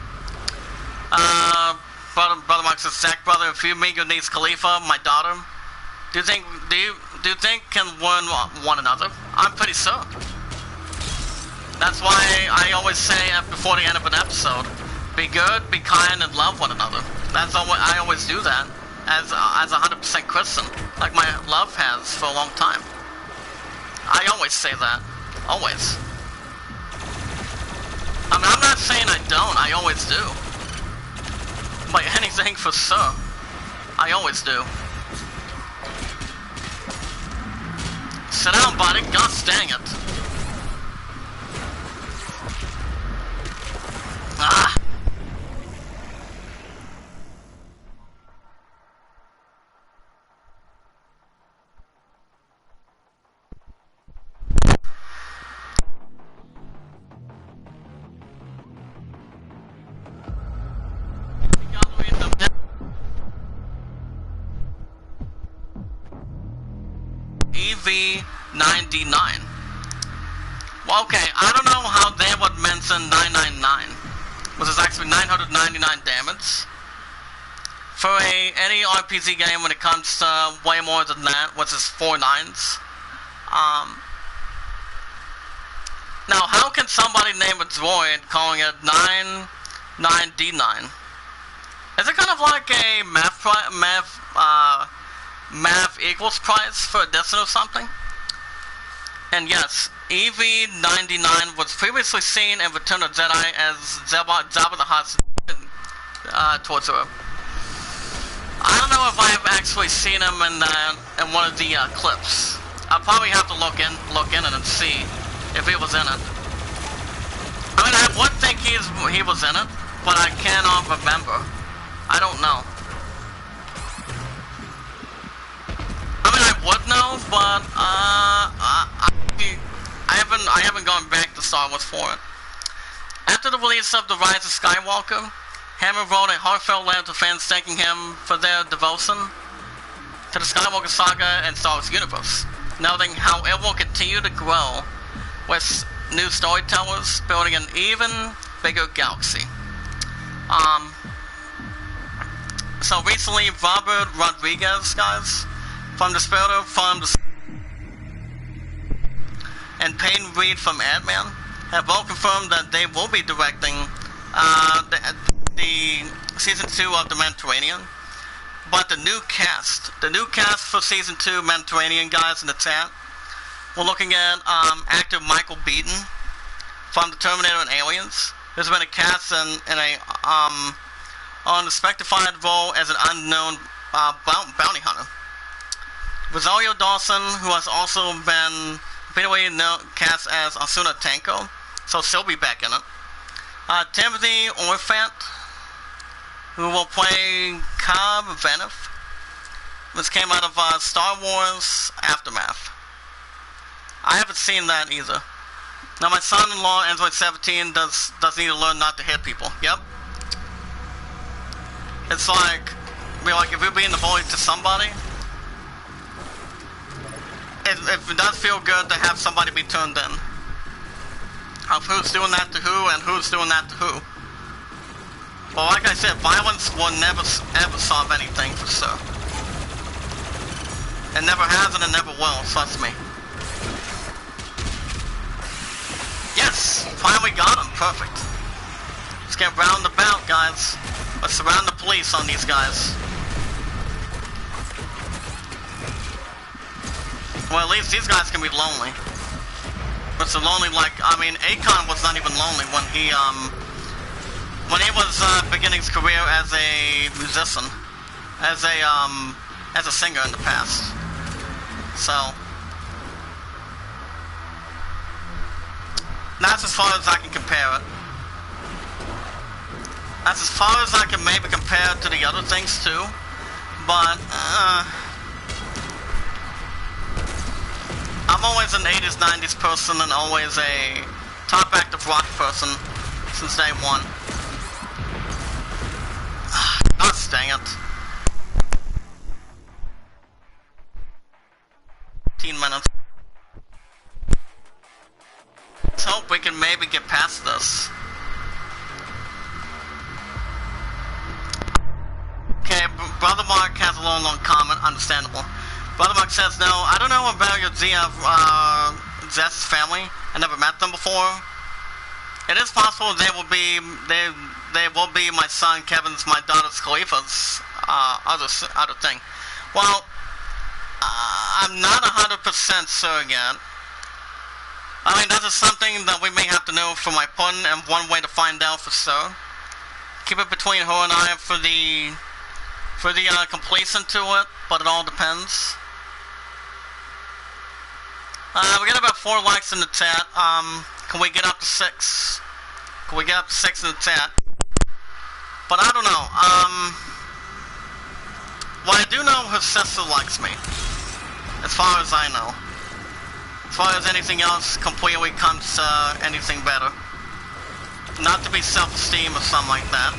[SPEAKER 1] Brother Mark says, Zach, brother, if you meet your niece Khalifa, my daughter, do you think can learn one another? I'm pretty sure. That's why I always say before the end of an episode, be good, be kind, and love one another. That's always, I always do that as a 100% Christian, like my love has for a long time. I always say that, always. I mean, I'm not saying I don't. I always do. But anything for sure, I always do. Sit down, buddy. Gosh dang it. Ah. EV99. Well, okay, I don't know how they would mention 999, which is actually 999 damage. For any RPG game when it comes to way more than that, which is 4 nines. Now, how can somebody name a droid calling it 99D9? Is it kind of like a math equals price for addition or something? And yes, EV99 was previously seen in Return of the Jedi as Jabba the Hutt towards her. I don't know if I have actually seen him in one of the clips. I'll probably have to look in it and see if he was in it. I mean, I would think he was in it, but I cannot remember. I don't know. I mean, I would know, but I haven't gone back to Star Wars for it. After the release of The Rise of Skywalker, Hammer wrote a heartfelt letter to fans thanking him for their devotion to the Skywalker saga and Star Wars universe, noting how it will continue to grow with new storytellers building an even bigger galaxy. So recently, Robert Rodriguez, guys, from the Spirit from the and Peyton Reed from Ant-Man have both confirmed that they will be directing the season 2 of the Mediterranean. But the new cast for season 2 Mediterranean, guys, in the chat, we're looking at actor Michael Beaton from the Terminator and Aliens, who's been cast in a on the spectified role as an unknown bounty hunter. Rosario Dawson, who has also been repeatedly cast as Asuna Tanko, so she'll be back in it. Timothy Olyphant, who will play Cobb Vaneth. This came out of Star Wars Aftermath. I haven't seen that either. Now my son-in-law, Android 17, does need to learn not to hit people. Yep. It's like if you're being the bully to somebody, it does feel good to have somebody be turned in. Of who's doing that to who and who's doing that to who. Well, like I said, violence will never ever solve anything for sure. It never has and it never will, trust me. Yes! Finally got him, perfect. Let's get round about, guys. Let's surround the police on these guys. Well, at least these guys can be lonely. But so lonely, like, I mean, Akon was not even lonely when he was beginning his career as a musician, as a singer in the past. So that's as far as I can compare it. That's as far as I can maybe compare it to the other things too. But I'm always an 80s, 90s person and always a top active rock person since day one. Gosh dang it. 15 minutes. Let's hope we can maybe get past this. Okay, Brother Mark has a long comment, understandable. Brother Mark says, no, I don't know about your Zest's family. I never met them before. It is possible they will be my son Kevin's, my daughter's Khalifa's other thing. Well, I'm not 100% sure yet. I mean, that is something that we may have to know from my pun, and one way to find out for sure. Keep it between her and I for the complacent to it, but it all depends. We got about 4 likes in the chat. Can we get up to 6? Can we get up to 6 in the chat? But I don't know. Well, I do know her sister likes me. As far as I know. As far as anything else completely comes to anything better. Not to be self-esteem or something like that,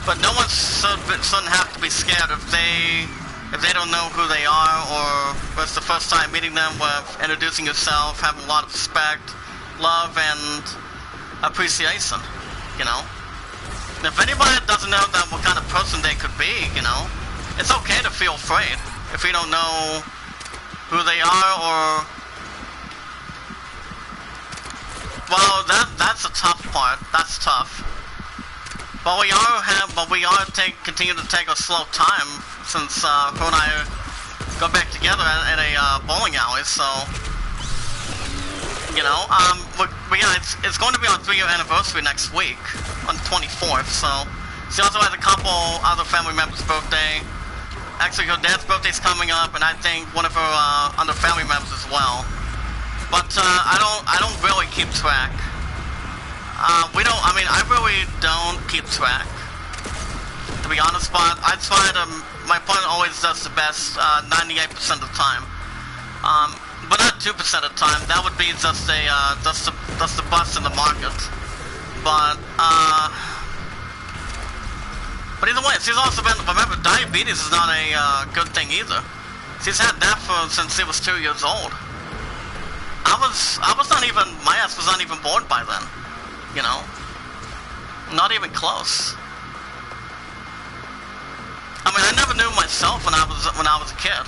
[SPEAKER 1] but no one shouldn't have to be scared if they don't know who they are, or it's the first time meeting them with introducing yourself, having a lot of respect, love, and appreciation, you know. And if anybody doesn't know that what kind of person they could be, you know, it's okay to feel afraid if you don't know who they are, or well, that's a tough part. That's tough. But we are continue to take a slow time since her and I go back together at a bowling alley. So you know, yeah, it's going to be our 3-year anniversary next week on the 24th. So she also has a couple other family members' birthday. Actually, her dad's birthday's coming up, and I think one of her other family members as well. But I don't really keep track. I really don't keep track, to be honest. But I try to. My opponent always does the best 98% of the time. But not 2% of the time. That would be just the bust in the market. But either way, she's also been, remember, diabetes is not a good thing either. She's had that since she was 2 years old. I was not even, my ass was not even born by then, you know? Not even close. I mean, I never knew myself when I was a kid.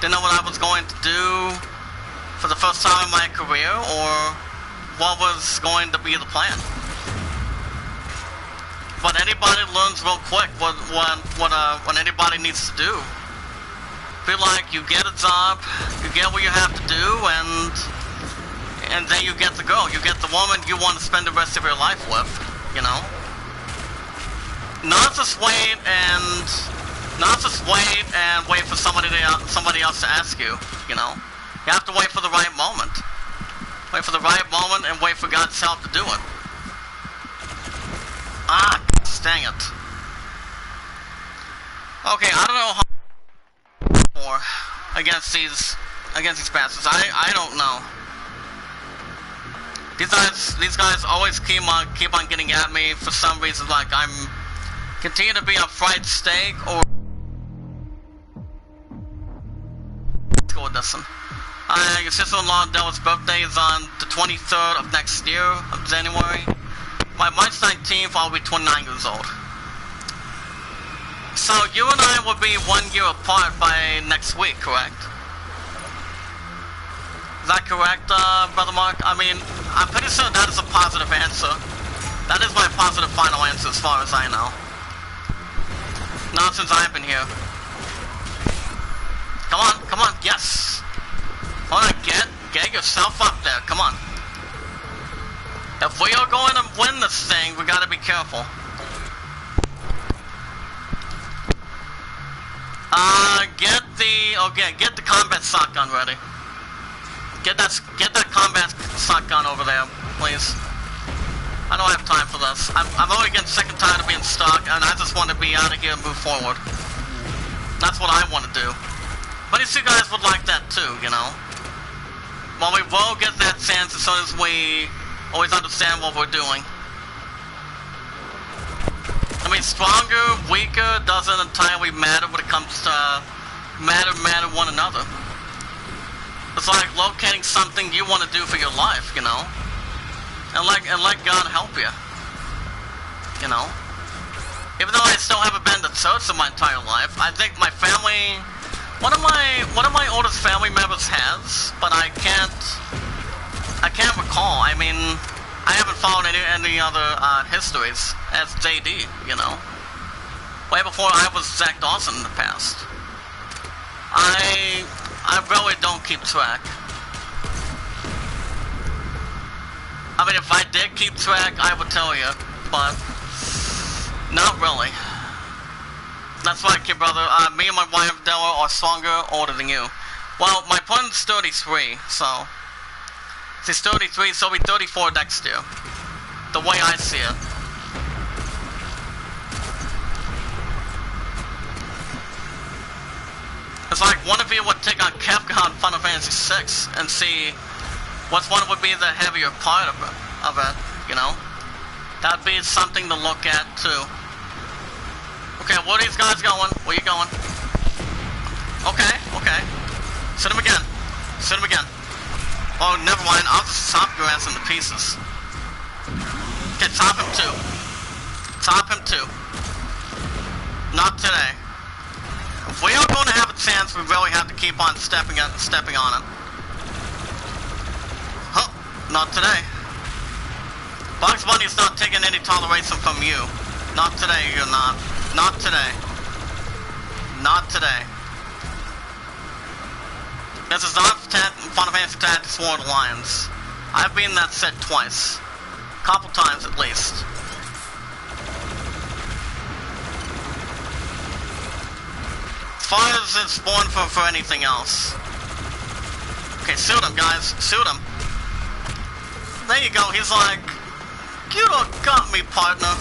[SPEAKER 1] Didn't know what I was going to do for the first time in my career, or what was going to be the plan. But anybody learns real quick what anybody needs to do. Feel like you get a job, you get what you have to do, and then you get the girl. You get the woman you want to spend the rest of your life with, you know? Not just wait and Not just wait and wait for somebody else to ask you, you know? You have to wait for the right moment. Wait for the right moment and wait for God's help to do it. Ah, dang it. Okay, I don't know how more against these bastards. I don't know. These guys always keep on getting at me for some reason, like I'm continue to be a fried steak or let's go with this one. Your sister-in-law Della's birthday is on the 23rd of next year of January. By March 19th, I'll be 29 years old. So you and I will be 1 year apart by next week, correct? Is that correct, Brother Mark? I mean, I'm pretty sure that is a positive answer. That is my positive final answer as far as I know. Not since I've been here. Come on, yes! Hold on, get yourself up there, come on. If we are going to win this thing, we gotta be careful. Get the combat shotgun ready. Get that combat shotgun over there, please. I don't have time for this. I'm already getting sick and tired of being stuck, and I just want to be out of here and move forward. That's what I want to do. But these two guys would like that too, you know? Well, we will get that chance as soon as we always understand what we're doing. I mean, stronger, weaker, doesn't entirely matter when it comes to matter one another. It's like locating something you want to do for your life, you know? And let God help you. You know? Even though I still haven't been to church in my entire life, I think my family, one of my oldest family members has, but I can't recall. I mean, I haven't followed any other histories as JD, you know? Way before I was Zach Dawson in the past. I really don't keep track. I mean, if I did keep track, I would tell you, but not really. That's right, kid brother. Me and my wife, Della, are stronger, older than you. Well, my partner's 33, so... She's 33, so he'll be 34 next year. The way I see it. It's like one of you would take on Kefka on Final Fantasy VI and see which one would be the heavier part of it, you know? That'd be something to look at, too. Okay, where are these guys going? Where you going? Okay. Shoot him again. Oh, never mind, I'll just chop your ass into pieces. Okay, chop him too. Not today. If we are going to have a chance, we really have to keep on stepping on him. Huh, not today. Bugs Bunny is not taking any toleration from you. Not today, you're not. Not today. This is not Final Fantasy Tactics War Alliance. I've been in that set twice. Couple times at least. As far as it's born for anything else. Okay, shoot him, guys. Shoot him. There you go. He's like, you don't got me, partner.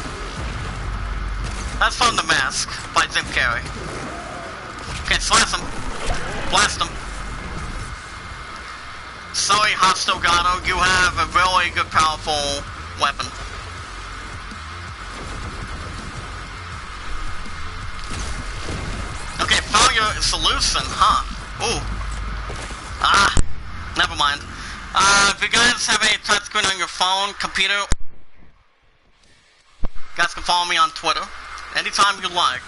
[SPEAKER 1] That's from The Mask by Jim Carrey. Okay, slash him. Blast him. Sorry, Hostile Gato, you have a really good, powerful weapon. Okay, found your solution, huh? Ooh. Never mind. If you guys have a touchscreen on your phone, computer, you guys can follow me on Twitter anytime you like.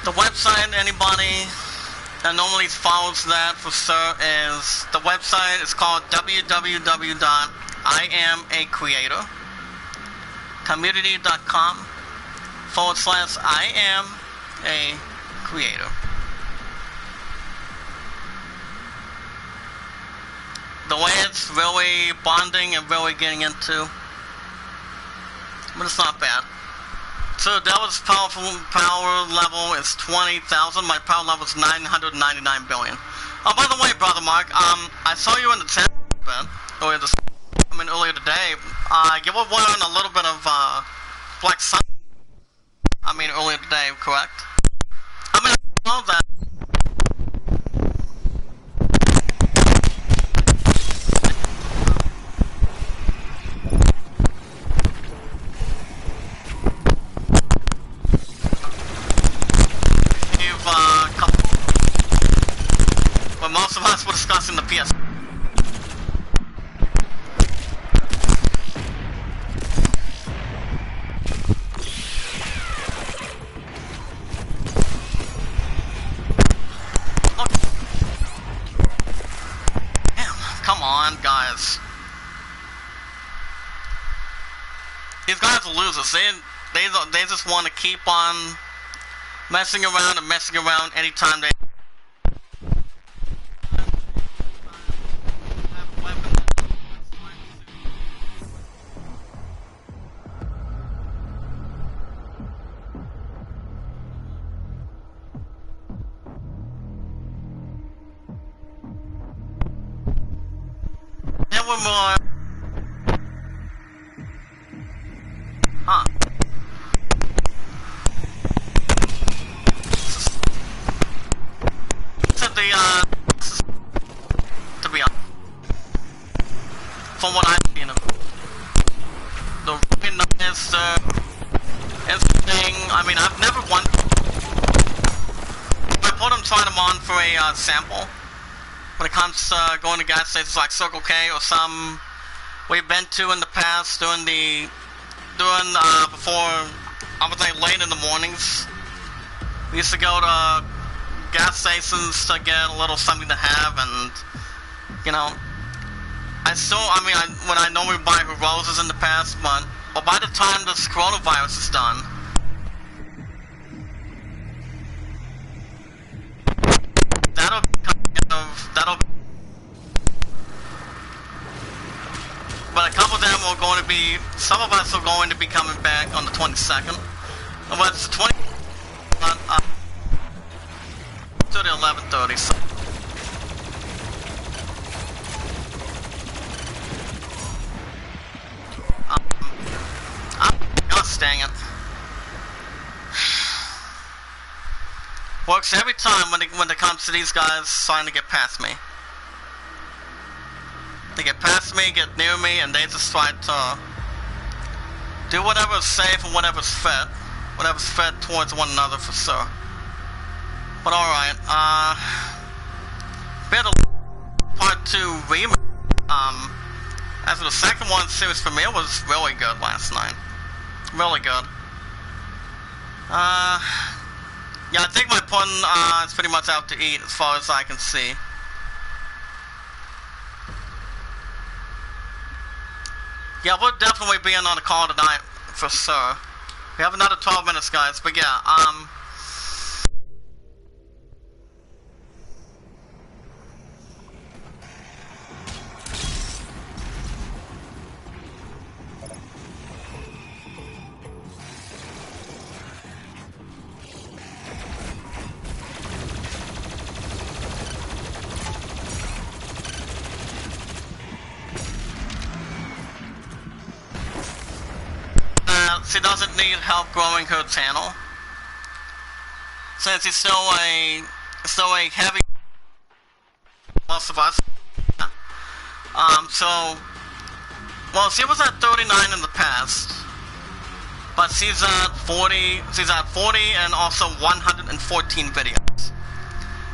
[SPEAKER 1] The website, anybody that normally follows that for sure, is the website is called www.iamacreator.com/IamACreator. The way it's really bonding and really getting into, but it's not bad. So Della's power level is 20,000. My power level is 999 billion. Oh, by the way, brother Mark, I saw you in the chat earlier today. You were wearing a little bit of black sun. Earlier today, correct? I know that. But most of us were discussing the PS. Come on, guys. These guys are losers. They just want to keep on messing around anytime they. More. Huh. To be honest, from what I've seen of the really nice, interesting, I've never won. I put them, trying them on for a sample. When it comes to going to gas stations like Circle K or some we've been to in the past before, I would say late in the mornings. We used to go to gas stations to get a little something to have, and, when I normally buy roses in the past, but by the time this coronavirus is done, but a couple of them are going to be, some of us are going to be coming back on the 22nd. But it's 20, to the 11:30. So. Gosh dang it. Works every time when it comes to these guys trying to get past me. They get past me, get near me, and they just try to do whatever's safe and whatever's fed towards one another for sure. But alright, we had a part 2 remake. As for the second one, series premiere was really good last night. Really good. Yeah, I think my pun is pretty much out to eat as far as I can see. Yeah, we'll definitely be in on the call tonight, for sure. We have another 12 minutes, guys, but yeah, she doesn't need help growing her channel, since he's still a heavy, most of us. Well, she was at 39 in the past, but she's at 40 and also 114 videos.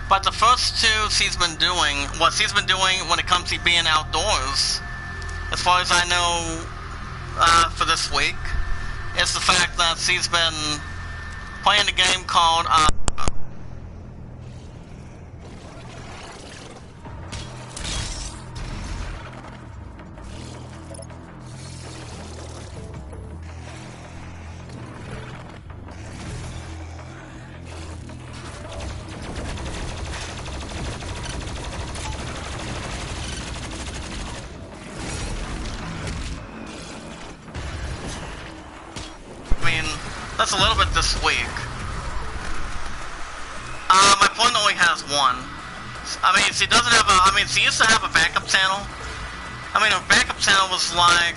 [SPEAKER 1] But the first two she's been doing, what she's been doing when it comes to being outdoors, as far as I know, for this week, is the fact that she's been playing a game called That's a little bit this week. My opponent only has one. I mean, she doesn't have a, I mean, she used to have a backup channel. I mean, her backup channel was like...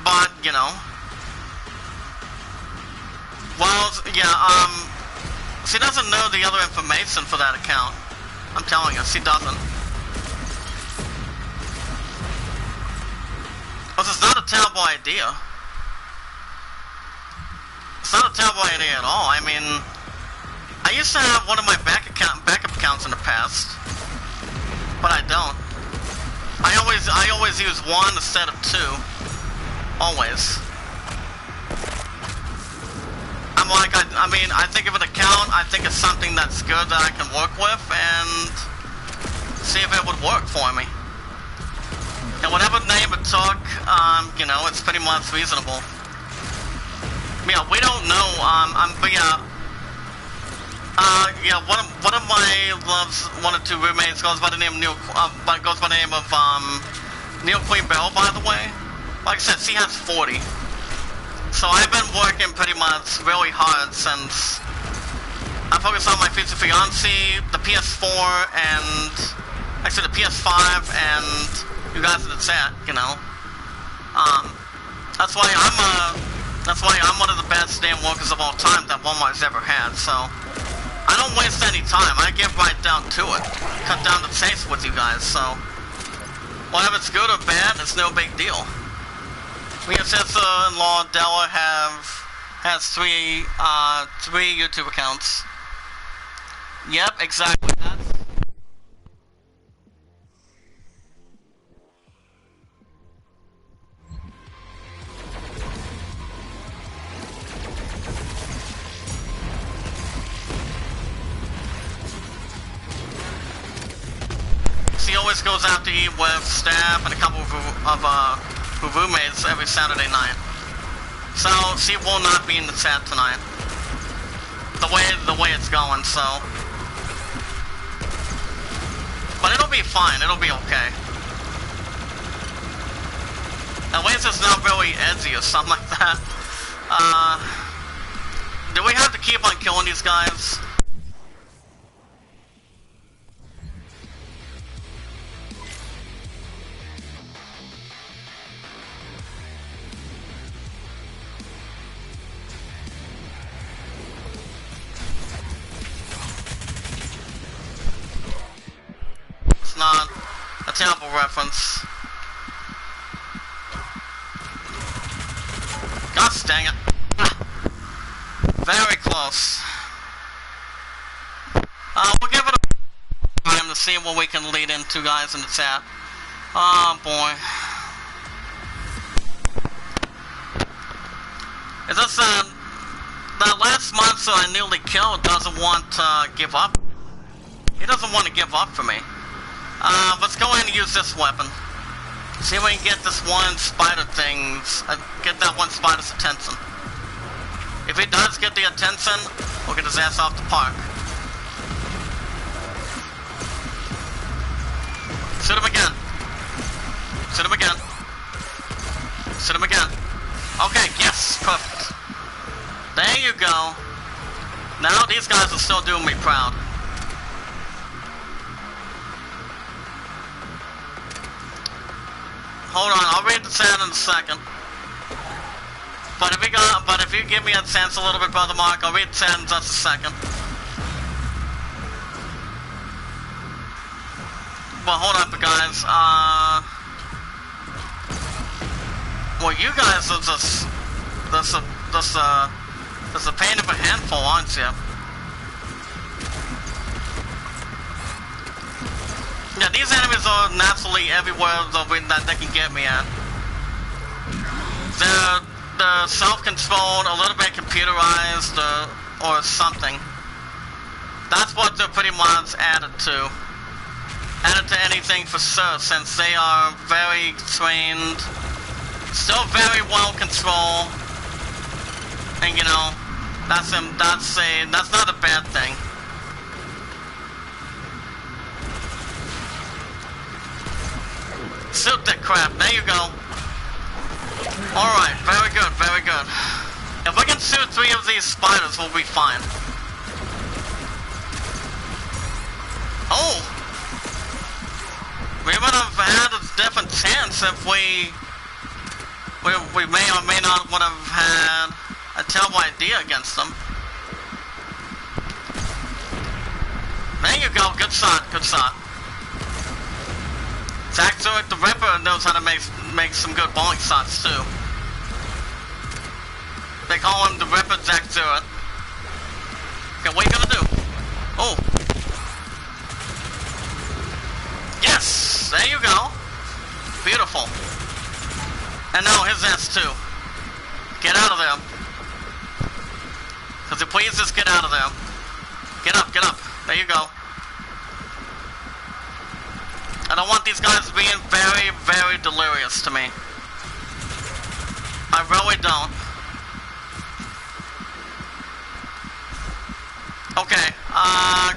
[SPEAKER 1] But, you know, well, yeah, she doesn't know the other information for that account. I'm telling you, she doesn't. Well, it's not a terrible idea. It's not a terrible idea at all. I mean, I used to have one of my backup accounts in the past, but I don't. I always use one instead of two. Always. I'm like, I mean, I think of an account, I think it's something that's good that I can work with, and see if it would work for me. And whatever name it took, you know, it's pretty much reasonable. Yeah, we don't know, but yeah, yeah, one of my one or two roommates goes by the name of Neil Queen Bell, by the way. Like I said, she has 40. So I've been working pretty much really hard since I focused on my future fiancé, the PS4, and actually the PS5, and you guys in the chat, you know. That's why I'm one of the best damn workers of all time that Walmart's ever had. So I don't waste any time. I get right down to it, cut down the chase with you guys. So whether it's good or bad, it's no big deal. Me and sister-in-law Della has three YouTube accounts. Yep, exactly. She always goes out to eat with staff and a couple of roommates every Saturday night. So she will not be in the chat tonight. The way it's going, so. But it'll be fine, it'll be okay. At least it's not really edgy or something like that. Do we have to keep on killing these guys? Not a terrible reference. Gosh dang it. Very close. We'll give it a time to see what we can lead into, guys, in the chat. Oh boy. It's just that last monster I nearly killed doesn't want to give up. He doesn't want to give up for me. Let's go ahead and use this weapon. See if we can get this one spider get that one spider's attention. If he does get the attention, we'll get his ass off the park. Shoot him again. Shoot him again. Shoot him again. Okay, yes, perfect. There you go. Now these guys are still doing me proud. Hold on, I'll read the chat in a second. But if you give me a chance a little bit, Brother Mark, I'll read the chat in just a second. well, hold up, guys. Well, you guys are just a pain of a handful, aren't you? Yeah, these enemies are naturally everywhere that they can get me at. They're self-controlled, a little bit computerized, or something. That's what they're pretty much added to. Added to anything for sure, since they are very trained, still very well controlled, and you know, that's not a bad thing. Shoot that crap, there you go. Alright, very good, very good. If we can shoot 3 of these spiders, we'll be fine. Oh! We would have had a different chance if we may or may not would have had a terrible idea against them. There you go, good shot, good shot. Zack Zurich the Ripper knows how to make some good bowling shots too. They call him the Ripper Zack Zurich. Okay, what are you gonna do? Oh. Yes! There you go. Beautiful. And now his ass too. Get out of there. Could you please just get out of there? Get up, get up. There you go. I don't want these guys being very, very delirious to me. I really don't. Okay,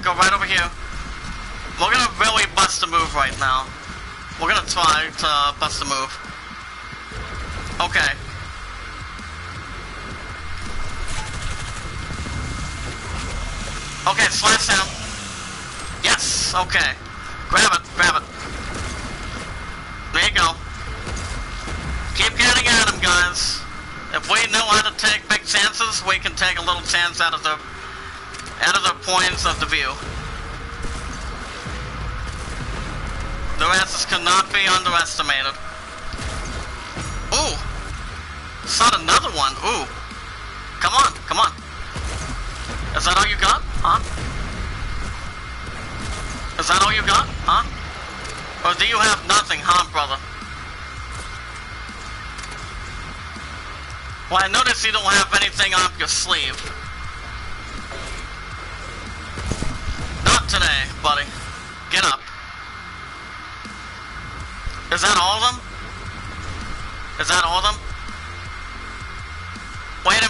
[SPEAKER 1] go right over here. We're gonna really bust a move right now. We're gonna try to bust a move. Okay. Okay, slash him. Yes, okay. Grab it, grab it. There you go. Keep getting at him, guys. If we know how to take big chances, we can take a little chance out of the points of the view. The rest cannot be underestimated. Ooh! Shot another one. Ooh! Come on, come on. Is that all you got? Huh? Is that all you got? Huh? Or do you have nothing, huh, brother? Well, I notice you don't have anything up your sleeve. Not today, buddy. Get up. Is that all of them? Is that all of them? Wait a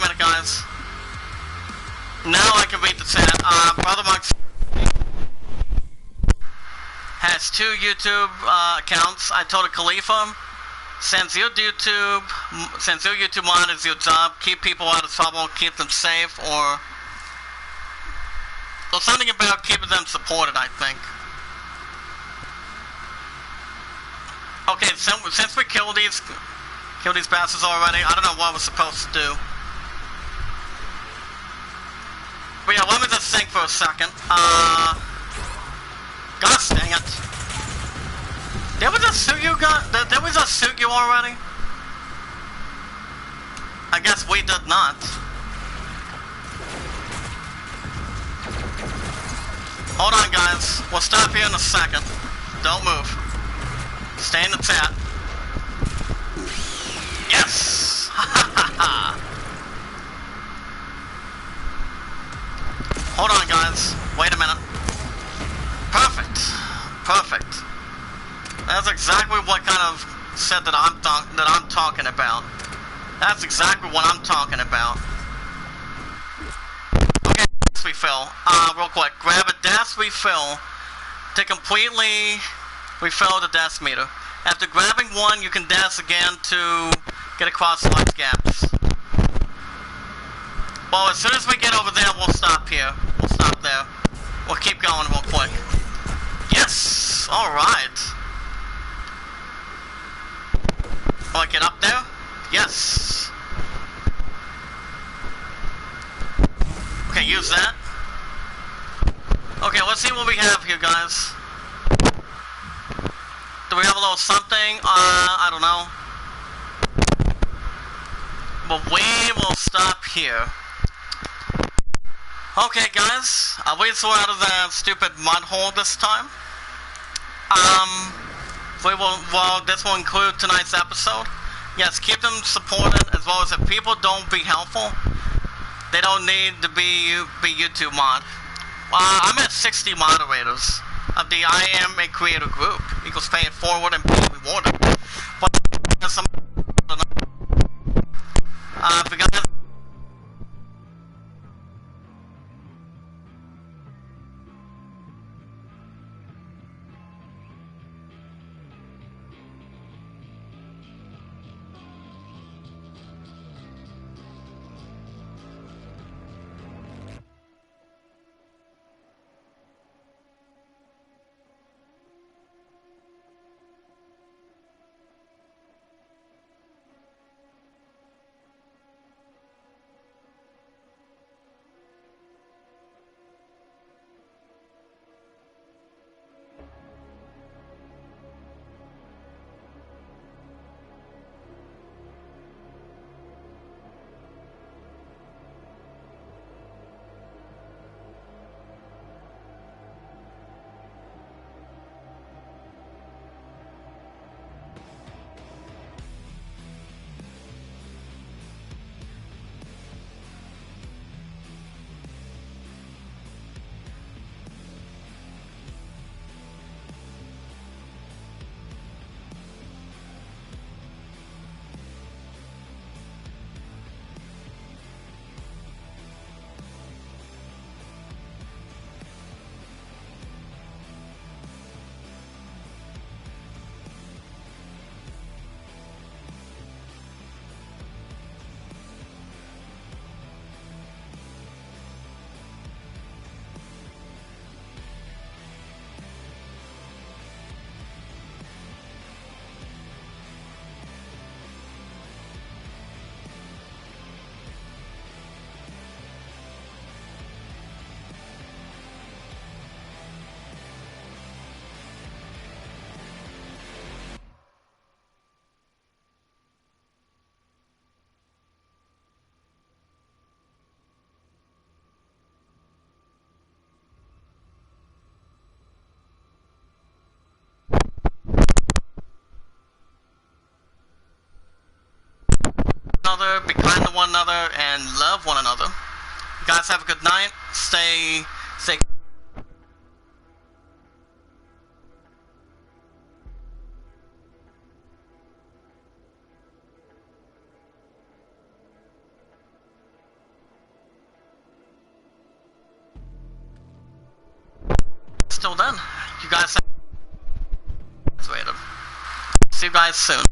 [SPEAKER 1] minute, guys. Now I can read the chat. Brother Mark has 2 YouTube accounts. I told a Khalifa, since your YouTube mod is your job, keep people out of trouble, keep them safe, or something about keeping them supported, I think. Okay, since we killed these bastards already, I don't know what we're supposed to do. But yeah, let me just think for a second. Gosh dang it. Did we just shoot you guys? Did we just shoot you already? I guess we did not. Hold on, guys. We'll stop here in a second. Don't move. Stay in the chat. Yes! Ha ha ha! Hold on, guys. Wait a minute. Perfect. Perfect. That's exactly what kind of set that I'm talking about. That's exactly what I'm talking about. Okay, death refill. Real quick. Grab a death refill to completely refill the death meter. After grabbing one, you can dash again to get across large gaps. Well, as soon as we get over there, we'll stop here. We'll stop there. We'll keep going real quick. Yes! Alright. Will I get up there? Yes. Okay, use that. Okay, let's see what we have here, guys. do we have a little something? I don't know. But we will stop here. Okay, guys, we saw out of the stupid mud hole this time. This will include tonight's episode. Yes, keep them supported, as well as if people don't be helpful, they don't need to be YouTube mod. I'm at 60 moderators of the Iamacreator group. Equals Payitforward and Payitforward. But some if you guys be kind to one another and love one another. You guys have a good night. Stay. Till then, you guys have. See you guys soon.